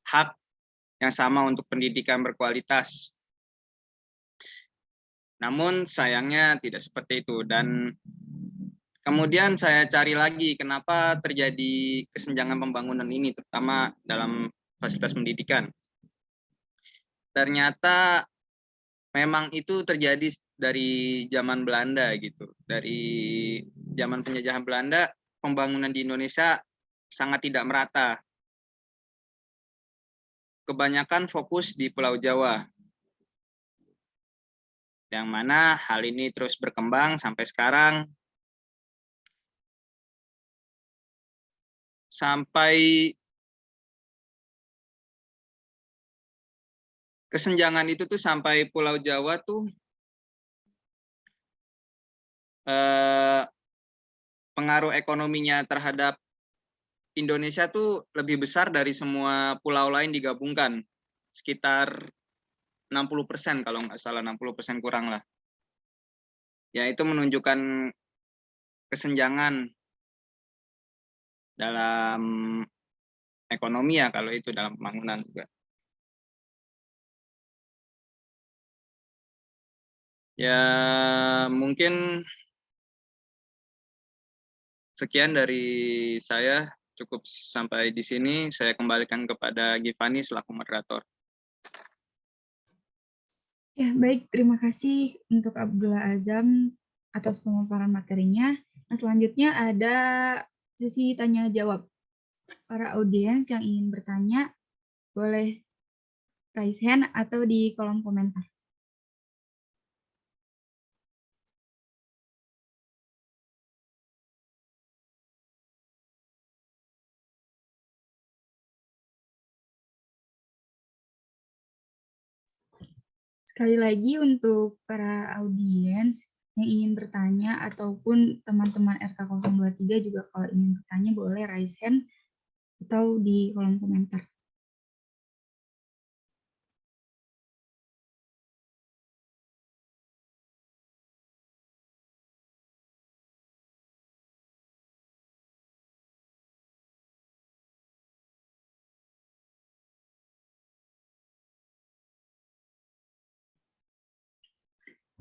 hak yang sama untuk pendidikan berkualitas. Namun sayangnya tidak seperti itu. Dan kemudian saya cari lagi kenapa terjadi kesenjangan pembangunan ini, terutama dalam fasilitas pendidikan. Ternyata memang itu terjadi dari zaman Belanda gitu. Dari zaman penjajahan Belanda, pembangunan di Indonesia sangat tidak merata. Kebanyakan fokus di Pulau Jawa. Yang mana hal ini terus berkembang sampai sekarang. Sampai kesenjangan itu tuh sampai Pulau Jawa tuh eh, pengaruh ekonominya terhadap Indonesia tuh lebih besar dari semua pulau lain digabungkan, sekitar 60% kalau nggak salah, 60% kurang lah. Ya itu menunjukkan kesenjangan dalam ekonomi ya, kalau itu dalam pembangunan juga. Ya mungkin sekian dari saya, cukup sampai di sini. Saya kembalikan kepada Givani selaku moderator. Ya, baik. Terima kasih untuk Abdullah Azam atas pemaparan materinya. Nah, selanjutnya ada sesi tanya jawab. Para audiens yang ingin bertanya boleh raise hand atau di kolom komentar. Sekali lagi untuk para audiens yang ingin bertanya ataupun teman-teman RK023 juga kalau ingin bertanya boleh raise hand atau di kolom komentar.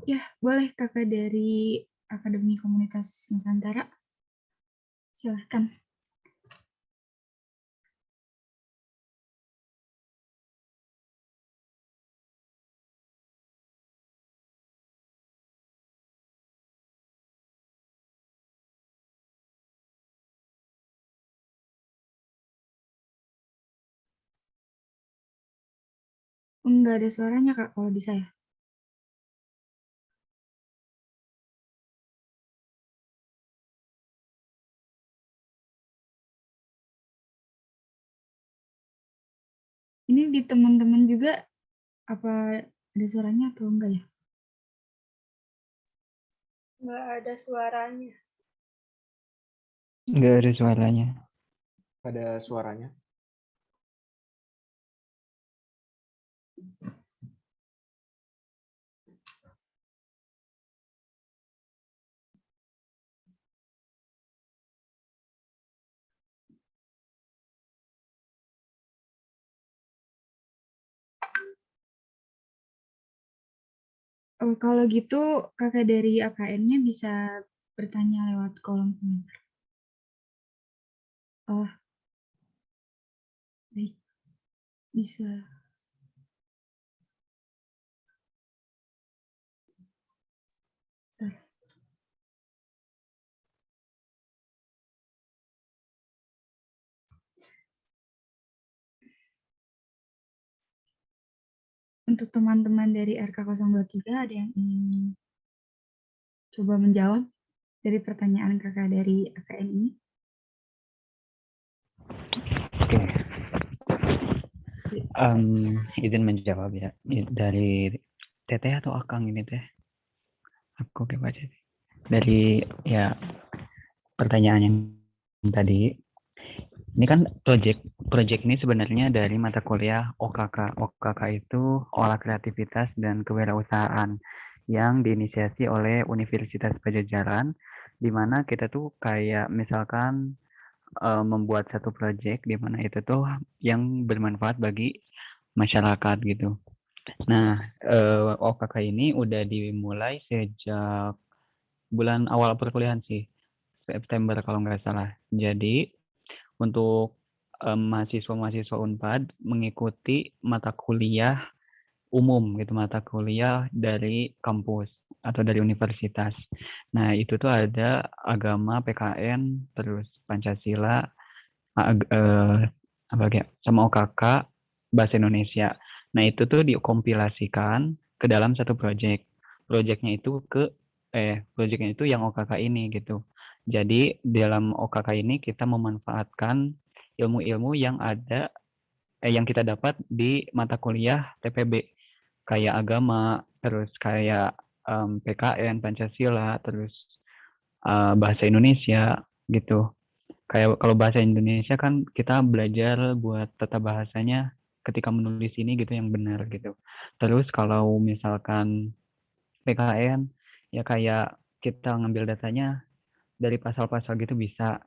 Ya, boleh kakak dari Akademi Komunitas Nusantara. Silahkan. Enggak ada suaranya Kak kalau di saya. Ini di teman-teman juga apa ada suaranya atau enggak ya? Nggak ada suaranya. Nggak ada suaranya. Ada suaranya. Oh, kalau gitu kakak dari AKN-nya bisa bertanya lewat kolom komentar. Oh, baik. Bisa. Bentar. Untuk teman-teman dari RK023 ada yang ingin coba menjawab dari pertanyaan kakak dari AKN ini? Oke. Izin menjawab ya. Dari Teteh atau Akang ini Teh? Aku coba aja. Dari ya pertanyaan yang tadi. Ini kan project ini sebenarnya dari mata kuliah OKK. OKK itu Olah Kreativitas dan Kewirausahaan yang diinisiasi oleh Universitas Padjadjaran, di mana kita tuh kayak misalkan membuat satu project di mana itu tuh yang bermanfaat bagi masyarakat gitu. Nah, OKK ini udah dimulai sejak bulan awal perkuliahan sih, September kalau nggak salah. Jadi untuk mahasiswa-mahasiswa Unpad mengikuti mata kuliah umum gitu, mata kuliah dari kampus atau dari universitas. Nah, itu tuh ada agama, PKN, terus Pancasila, sama OKK, Bahasa Indonesia. Nah, itu tuh dikompilasikan ke dalam satu project. Projectnya itu yang OKK ini gitu. Jadi dalam OKK ini kita memanfaatkan ilmu-ilmu yang ada yang kita dapat di mata kuliah TPB kayak agama, terus kayak PKN, Pancasila, terus bahasa Indonesia gitu. Kayak kalau bahasa Indonesia kan kita belajar buat tata bahasanya ketika menulis ini gitu yang benar gitu. Terus kalau misalkan PKN ya kayak kita ngambil datanya dari pasal-pasal gitu bisa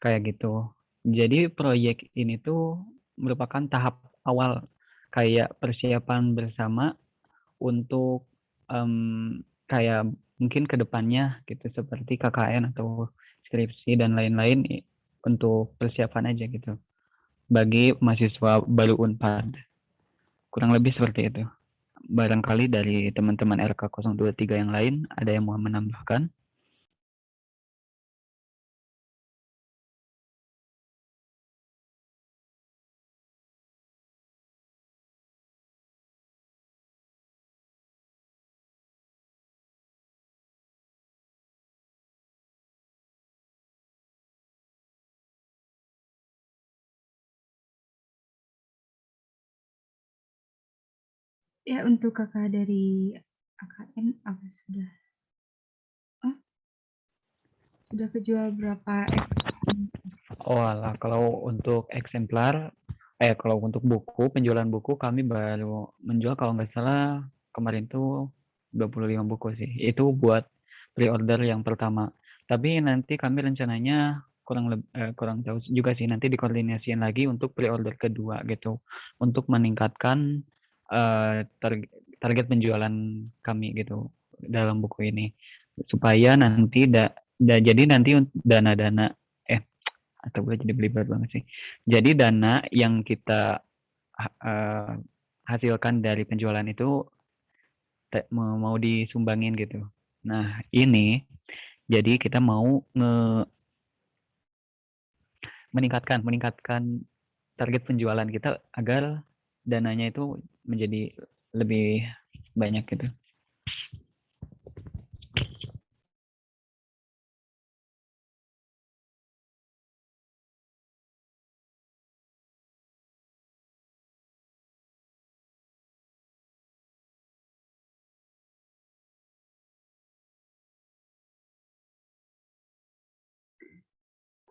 kayak gitu. Jadi proyek ini tuh merupakan tahap awal kayak persiapan bersama untuk kayak mungkin ke depannya gitu seperti KKN atau skripsi dan lain-lain untuk persiapan aja gitu bagi mahasiswa baru Unpad. Kurang lebih seperti itu. Barangkali dari teman-teman RK 023 yang lain ada yang mau menambahkan? Ya, untuk kakak dari AKN apa sudah? Oh, sudah kejual berapa Oh alah, kalau untuk eksemplar, kalau untuk buku, penjualan buku kami baru menjual kalau nggak salah kemarin tuh 25 buku sih. Itu buat pre-order yang pertama. Tapi nanti kami rencananya kurang tahu juga sih, nanti dikoordinasiin lagi untuk pre-order kedua gitu. Untuk meningkatkan target penjualan kami gitu dalam buku ini. Supaya nanti jadi nanti dana-dana atau gue jadi belibet banget sih. Jadi dana yang kita hasilkan dari penjualan itu mau disumbangin gitu. Nah ini jadi kita mau meningkatkan target penjualan kita agar dananya itu menjadi lebih banyak gitu.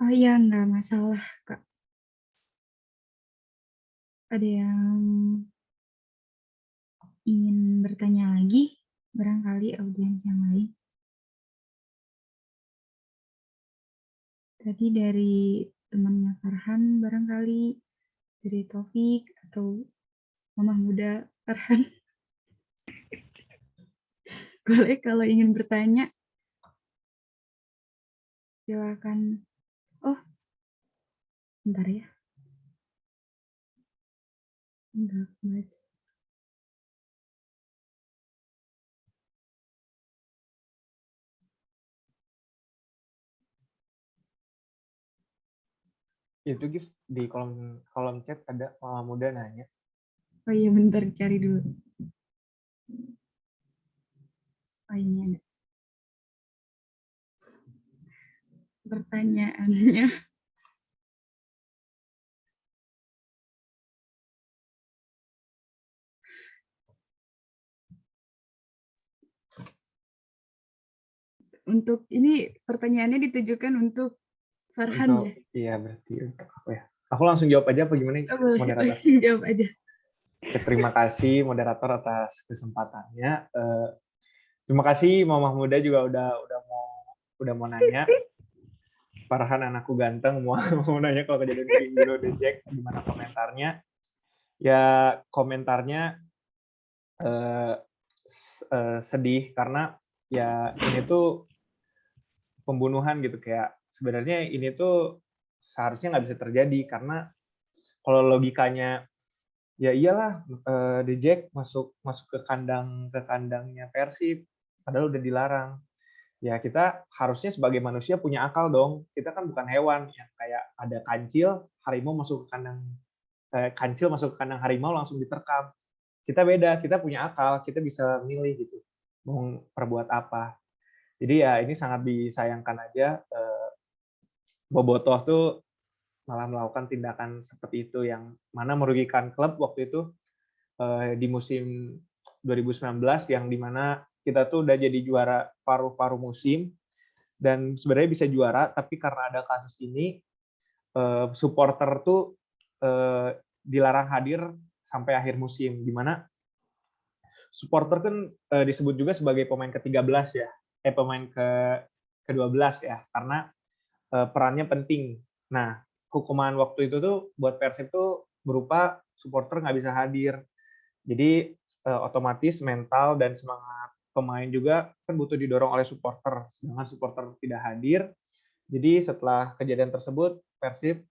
Oh iya, nggak masalah, Kak. Ada yang ingin bertanya lagi? Barangkali audiens yang lain. Tadi dari temannya Farhan, barangkali dari Taufik atau Mama Muda Farhan. Boleh kalau ingin bertanya. Silakan. Oh, bentar ya. Enggak, baca. Itu Gif, di kolom chat ada Mama Muda nanya. Oh iya, bentar cari dulu. Oh ini ada. Pertanyaannya. Untuk ini pertanyaannya ditujukan untuk Farhan ya? Iya, berarti untuk apa ya? Aku langsung jawab aja apa gimana, boleh, moderator? langsung jawab aja. Oke, terima kasih moderator atas kesempatannya. Terima kasih Mama Muda juga udah mau nanya. Farhan anakku ganteng mau nanya kalau kejadian kayak gitu The Jack gimana komentarnya? Ya komentarnya sedih karena ya ini tuh pembunuhan gitu, kayak sebenarnya ini tuh seharusnya nggak bisa terjadi karena kalau logikanya ya iyalah The Jack masuk ke kandangnya Persib padahal udah dilarang. Ya kita harusnya sebagai manusia punya akal dong. Kita kan bukan hewan yang kayak ada kancil, harimau masuk ke kandang kancil masuk ke kandang harimau langsung diterkam. Kita beda, kita punya akal, kita bisa milih gitu mau perbuat apa. Jadi ya ini sangat disayangkan aja Bobotoh tuh malah melakukan tindakan seperti itu yang mana merugikan klub waktu itu di musim 2019 yang dimana kita tuh udah jadi juara paruh-paruh musim dan sebenarnya bisa juara, tapi karena ada kasus ini supporter tuh dilarang hadir sampai akhir musim, di mana supporter kan disebut juga sebagai pemain ke-13 ya, pemain ke-12 ya, karena perannya penting. Nah, hukuman waktu itu tuh buat Persib tuh berupa supporter nggak bisa hadir. Jadi otomatis mental dan semangat pemain juga kan butuh didorong oleh supporter. Sedangkan supporter tidak hadir. Jadi setelah kejadian tersebut Persib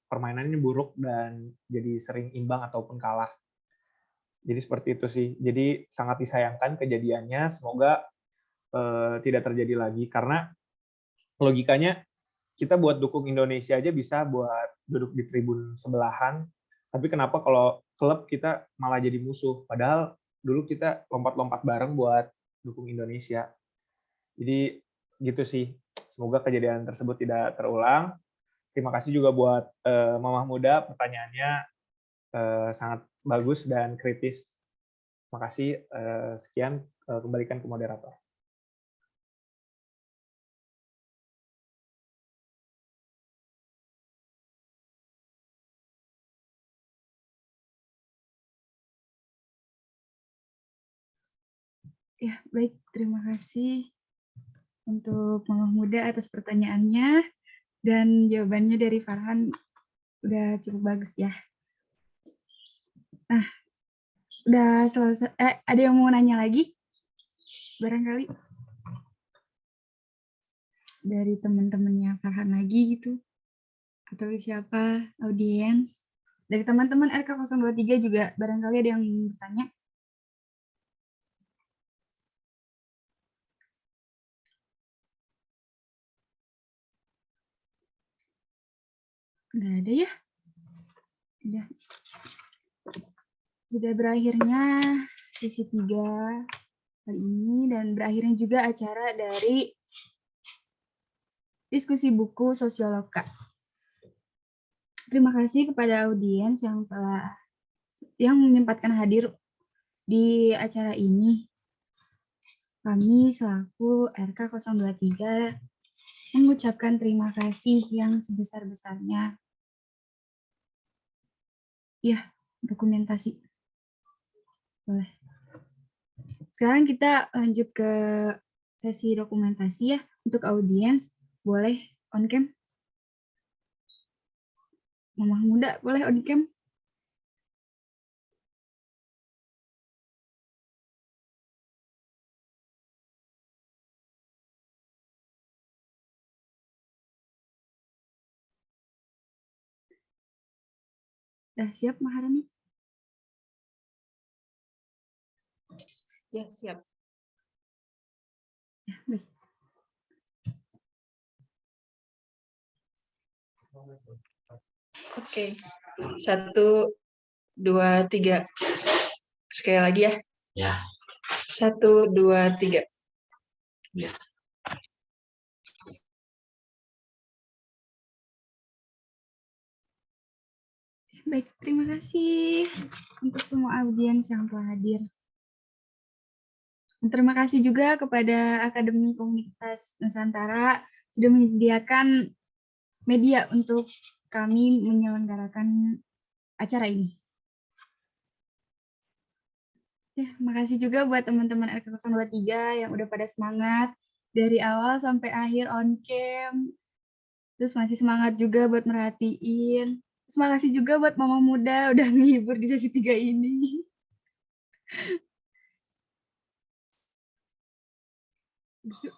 permainannya buruk dan jadi sering imbang ataupun kalah. Jadi seperti itu sih. Jadi sangat disayangkan kejadiannya. Semoga tidak terjadi lagi karena logikanya kita buat dukung Indonesia aja bisa buat duduk di tribun sebelahan. Tapi kenapa kalau klub kita malah jadi musuh? Padahal dulu kita lompat-lompat bareng buat dukung Indonesia. Jadi gitu sih. Semoga kejadian tersebut tidak terulang. Terima kasih juga buat Mamah Muda, pertanyaannya sangat bagus dan kritis. Terima kasih. Sekian, kembalikan ke moderator. Ya, baik. Terima kasih untuk Mamah Muda atas pertanyaannya. Dan jawabannya dari Farhan udah cukup bagus ya. Nah, udah selesai. Ada yang mau nanya lagi? Barangkali dari teman-temannya Farhan lagi gitu. Atau siapa, audiens. Dari teman-teman RK023 juga barangkali ada yang bertanya. Nggak ada ya? Udah. Sudah berakhirnya sesi 3 kali ini dan berakhirnya juga acara dari diskusi buku Sosioloka. Terima kasih kepada audiens yang menyempatkan hadir di acara ini. Kami selaku RK023 mengucapkan terima kasih yang sebesar-besarnya. Ya, dokumentasi. Boleh. Sekarang kita lanjut ke sesi dokumentasi ya. Untuk audiens, boleh on cam. Mamah Muda, boleh on cam. Udah siap, Maharani? Ya, siap. Ya, baik. Oke. 1, 2, 3. Sekali lagi ya. Ya. 1, 2, 3. Ya. Baik, terima kasih untuk semua audiens yang telah hadir. Terima kasih juga kepada Akademi Komunitas Nusantara sudah menyediakan media untuk kami menyelenggarakan acara ini. Ya, makasih juga buat teman-teman RK023 yang udah pada semangat dari awal sampai akhir on cam. Terus masih semangat juga buat merhatiin. Terus makasih juga buat Mama Muda udah ngehibur di sesi 3 ini.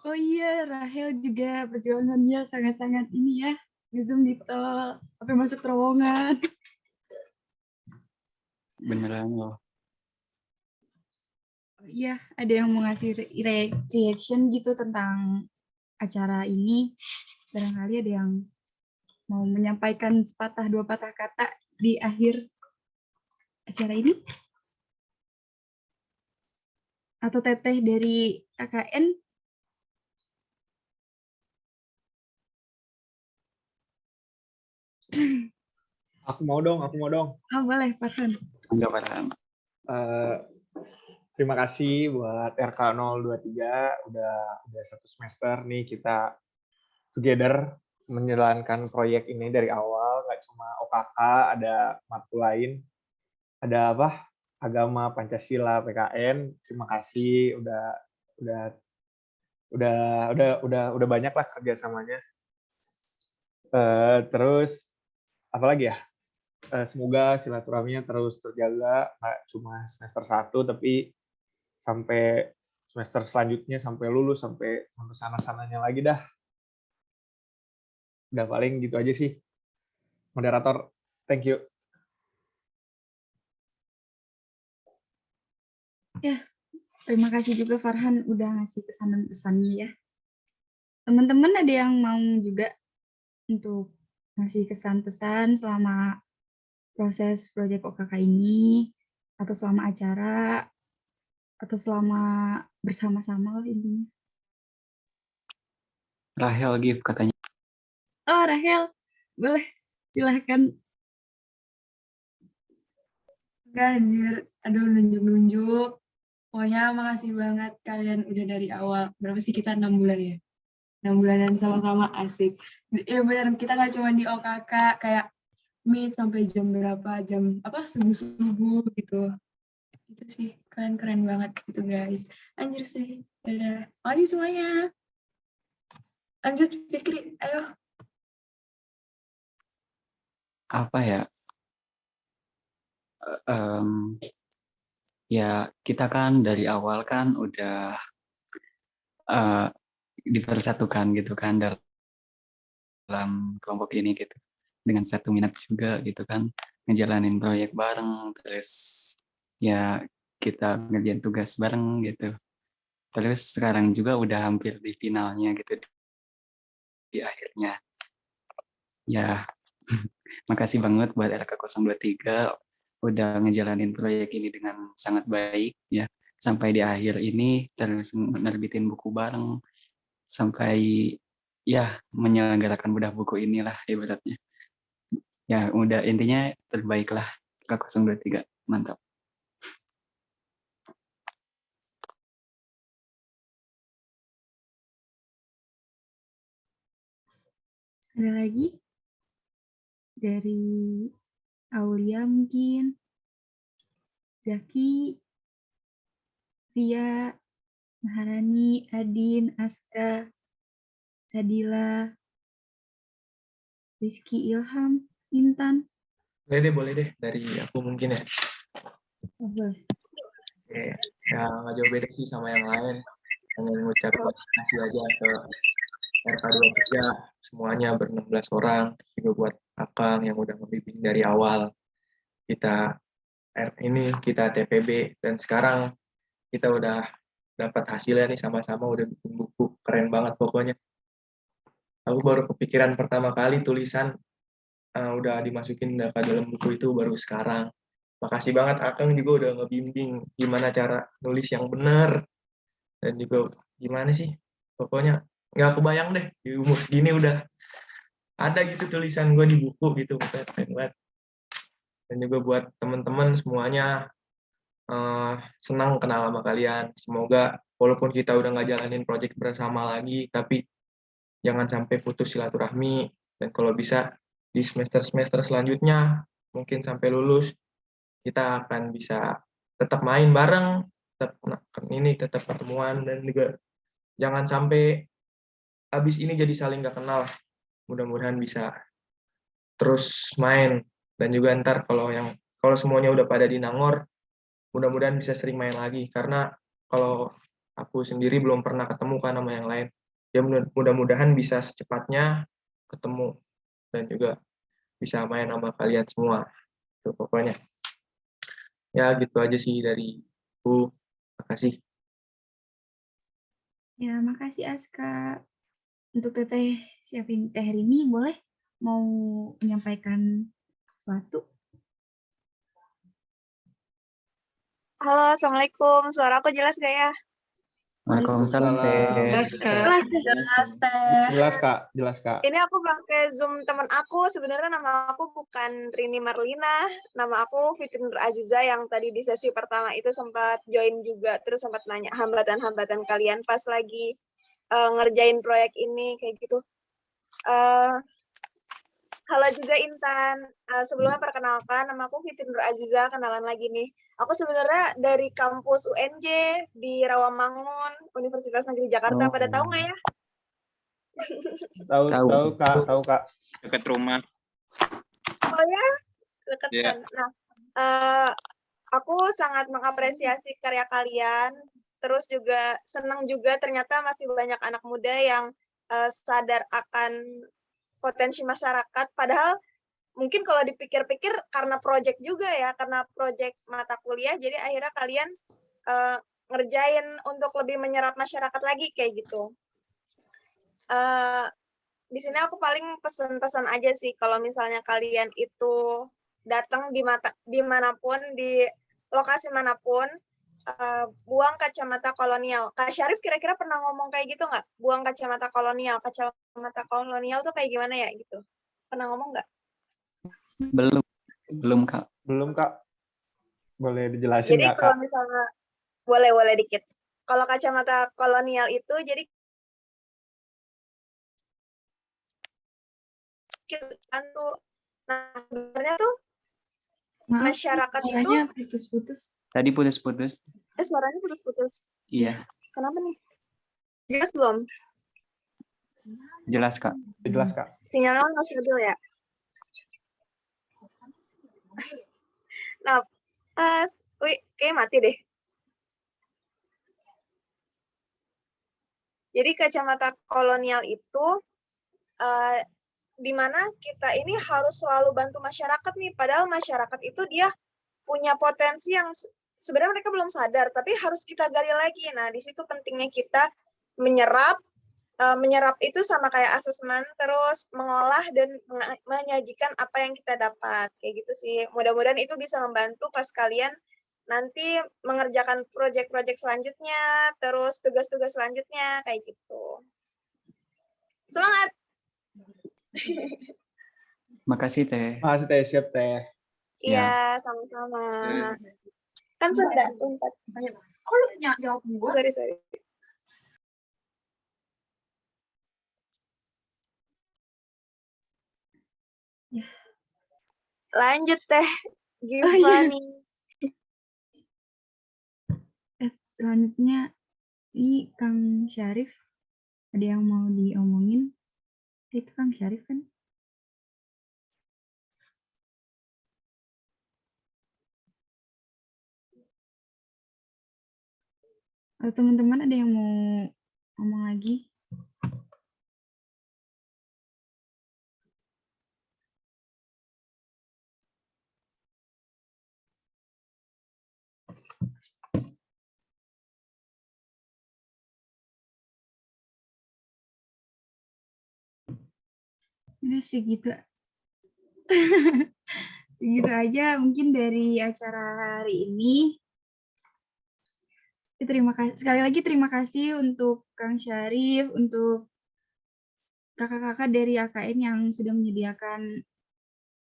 Oh iya, Rahel juga perjuangannya sangat-sangat ini ya. Nge-zoom di tol, sampai masuk terowongan. Beneran loh. Iya, ada yang mau ngasih reaction gitu tentang acara ini. Barangkali ada yang mau menyampaikan sepatah dua patah kata di akhir acara ini. Atau teteh dari KKN. Aku mau dong. Oh boleh, Farhan. Enggak, Farhan. Terima kasih buat RK023 udah 1 semester nih kita together menjalankan proyek ini dari awal, nggak cuma OKK, ada matkul lain, ada apa? Agama, Pancasila, PKN. Terima kasih udah udah banyak lah kerjasamanya. Terus apa lagi ya? Semoga silaturahminya terus terjaga, nggak cuma semester 1 tapi sampai semester selanjutnya, sampai lulus, sampai sana-sananya lagi dah. Udah paling gitu aja sih. Moderator, thank you. Ya, terima kasih juga Farhan udah ngasih pesan dan pesannya ya. Teman-teman ada yang mau juga untuk ngasih kesan-pesan selama proses proyek OKK ini, atau selama acara, atau selama bersama-sama lah intinya. Rahel give katanya. Oh, Rahel, boleh, silahkan. Enggak, anjir. Aduh, nunjuk-nunjuk. Pokoknya makasih banget kalian udah dari awal. Berapa sih kita 6 bulan ya? 6 bulanan sama-sama asik. Ya benar, kita nggak cuma di OKK, kayak meet sampai jam berapa, jam apa subuh-subuh gitu. Itu sih, keren-keren banget gitu guys. Anjir sih. Dadah. Makasih semuanya. Lanjut, Fikri. Ayo. Apa ya? Ya kita kan dari awal kan udah dipersatukan gitu kan dalam kelompok ini gitu, dengan satu minat juga gitu kan, ngejalanin proyek bareng, terus ya kita ngerjain tugas bareng gitu, terus sekarang juga udah hampir di finalnya gitu, di akhirnya ya. Makasih banget buat RK023 udah ngejalanin proyek ini dengan sangat baik ya, sampai di akhir ini, terus nerbitin buku bareng, sampai ya menyelenggarakan bedah buku inilah ibaratnya. Ya udah, intinya terbaik lah RK023, mantap. Ada lagi? Dari Aulia mungkin, Zaki, Ria, Maharani, Adin, Aska, Sadila, Rizky Ilham, Intan. Boleh deh dari aku mungkin ya. Oh, boleh. Oke, ya nggak jauh beda sih sama yang lain. Hanya mengucapkan terima kasih aja ke RK23 semuanya ber-16 orang, juga buat Akang yang udah membimbing dari awal kita ini, kita TPB, dan sekarang kita udah dapat hasilnya nih sama-sama, udah bikin buku keren banget pokoknya. Aku baru kepikiran pertama kali tulisan udah dimasukin ke dalam buku itu baru sekarang. Makasih banget Akang juga udah ngebimbing gimana cara nulis yang benar, dan juga gimana sih, pokoknya nggak kebayang deh di umur segini udah ada gitu tulisan gue di buku gitu, keren banget. Dan juga buat teman-teman semuanya, senang kenal sama kalian. Semoga walaupun kita udah nggak jalanin project bersama lagi, tapi jangan sampai putus silaturahmi. Dan kalau bisa di semester-semester selanjutnya, mungkin sampai lulus, kita akan bisa tetap main bareng, tetap pertemuan, dan juga jangan sampai habis ini jadi saling nggak kenal. Mudah-mudahan bisa terus main, dan juga ntar kalau semuanya udah pada di Nangor, mudah-mudahan bisa sering main lagi, karena kalau aku sendiri belum pernah ketemu kan sama yang lain. Ya mudah-mudahan bisa secepatnya ketemu dan juga bisa main sama kalian semua. Tuh, pokoknya ya gitu aja sih dari aku. Makasih. Ya, makasih Aska. Untuk Teteh siapin teh hari ini, boleh mau menyampaikan sesuatu? Halo, Assalamualaikum. Suara aku jelas gak ya? Waalaikumsalam Teh. Jelas, Kak. Jelas Kak, jelas Kak. Ini aku pakai Zoom teman aku. Sebenarnya nama aku bukan Rini Marlina. Nama aku Fitri Nur Aziza yang tadi di sesi pertama itu sempat join juga. Terus sempat nanya hambatan-hambatan kalian pas lagi ngerjain proyek ini kayak gitu. Halo juga Intan. Sebelumnya perkenalkan, nama aku Fitri Nur Aziza. Kenalan lagi nih. Aku sebenarnya dari kampus UNJ di Rawamangun, Universitas Negeri Jakarta. Pada tahu nggak ya? Tahu Kak. Dekat rumah. Oh ya, deketan. Iya. Nah, aku sangat mengapresiasi karya kalian. Terus juga senang juga ternyata masih banyak anak muda yang sadar akan potensi masyarakat. Padahal mungkin kalau dipikir-pikir karena proyek juga ya, karena proyek mata kuliah, jadi akhirnya kalian ngerjain untuk lebih menyerap masyarakat lagi kayak gitu. Di sini aku paling pesan-pesan aja sih, kalau misalnya kalian itu datang dimanapun, di lokasi manapun, buang kacamata kolonial. Kak Syarif kira-kira pernah ngomong kayak gitu nggak? Buang kacamata kolonial. Kacamata kolonial tuh kayak gimana ya gitu? Pernah ngomong nggak? Belum Kak. Belum Kak. Boleh dijelasin Jadi nggak kalau Kak? misalnya boleh dikit. Kalau kacamata kolonial itu jadi kan tuh, nah sebenarnya tuh Maaf, masyarakat itu suaranya putus-putus. Tadi putus-putus. suaranya putus-putus. Iya, Kenapa nih? Jelas belum? jelas Kak. Jelas Kak. Sinyalnya nggak stabil ya? Nah, kayak mati deh. Jadi kacamata kolonial itu di mana kita ini harus selalu bantu masyarakat nih, padahal masyarakat itu dia punya potensi yang sebenarnya mereka belum sadar, tapi harus kita gali lagi. Nah, di situ pentingnya kita menyerap itu sama kayak asesmen, terus mengolah dan menyajikan apa yang kita dapat. Kayak gitu sih. Mudah-mudahan itu bisa membantu pas kalian nanti mengerjakan proyek-proyek selanjutnya, terus tugas-tugas selanjutnya, kayak gitu. Semangat! Makasih Teh. Makasih Teh, siap Teh. Iya, sama-sama. Kan sudah unpad. Kok lu jawab gua? Sorry. Lanjut Teh, Gifani. Selanjutnya, ini Kang Syarif. Ada yang mau diomongin? Itu Kang Syarif kan? Atau teman-teman ada yang mau ngomong lagi? Udah segitu. Segitu aja mungkin dari acara hari ini. Terima kasih sekali lagi, terima kasih untuk Kang Syarif, untuk kakak-kakak dari AKN yang sudah menyediakan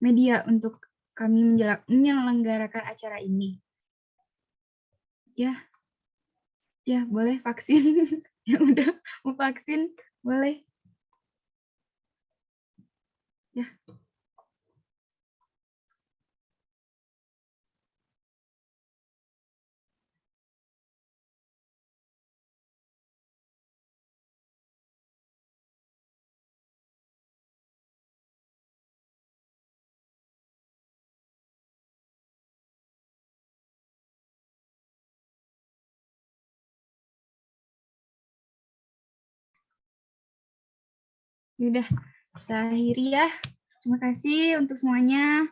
media untuk kami menyelenggarakan acara ini. Ya boleh vaksin. Ya udah mau vaksin, boleh. Ya. Udah, kita akhiri ya. Terima kasih untuk semuanya.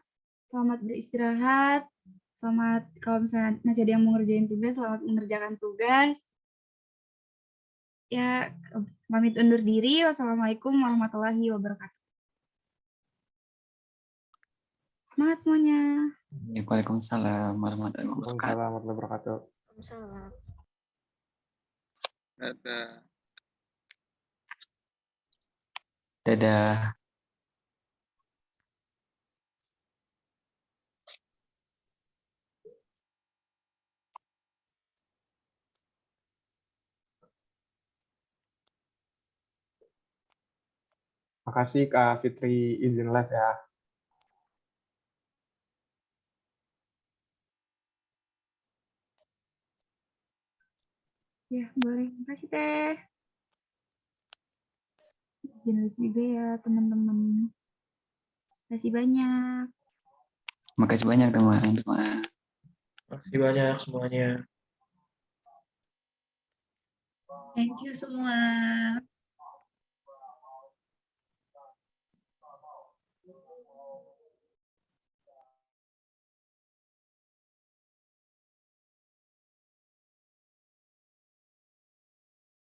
Selamat beristirahat. Selamat, kalau misalnya masih ada yang mau ngerjain tugas, selamat mengerjakan tugas. Ya, pamit undur diri. Wassalamualaikum warahmatullahi wabarakatuh. Semangat semuanya. Waalaikumsalam warahmatullahi wabarakatuh. Waalaikumsalam warahmatullahi wabarakatuh. Waalaikumsalam. Dadah. Dadah. Makasih Kak Fitri izin live ya. Ya, boleh. Makasih Teh. Izin live juga ya, teman-teman. Makasih banyak. Makasih banyak teman-teman. Makasih banyak semuanya. Thank you semua.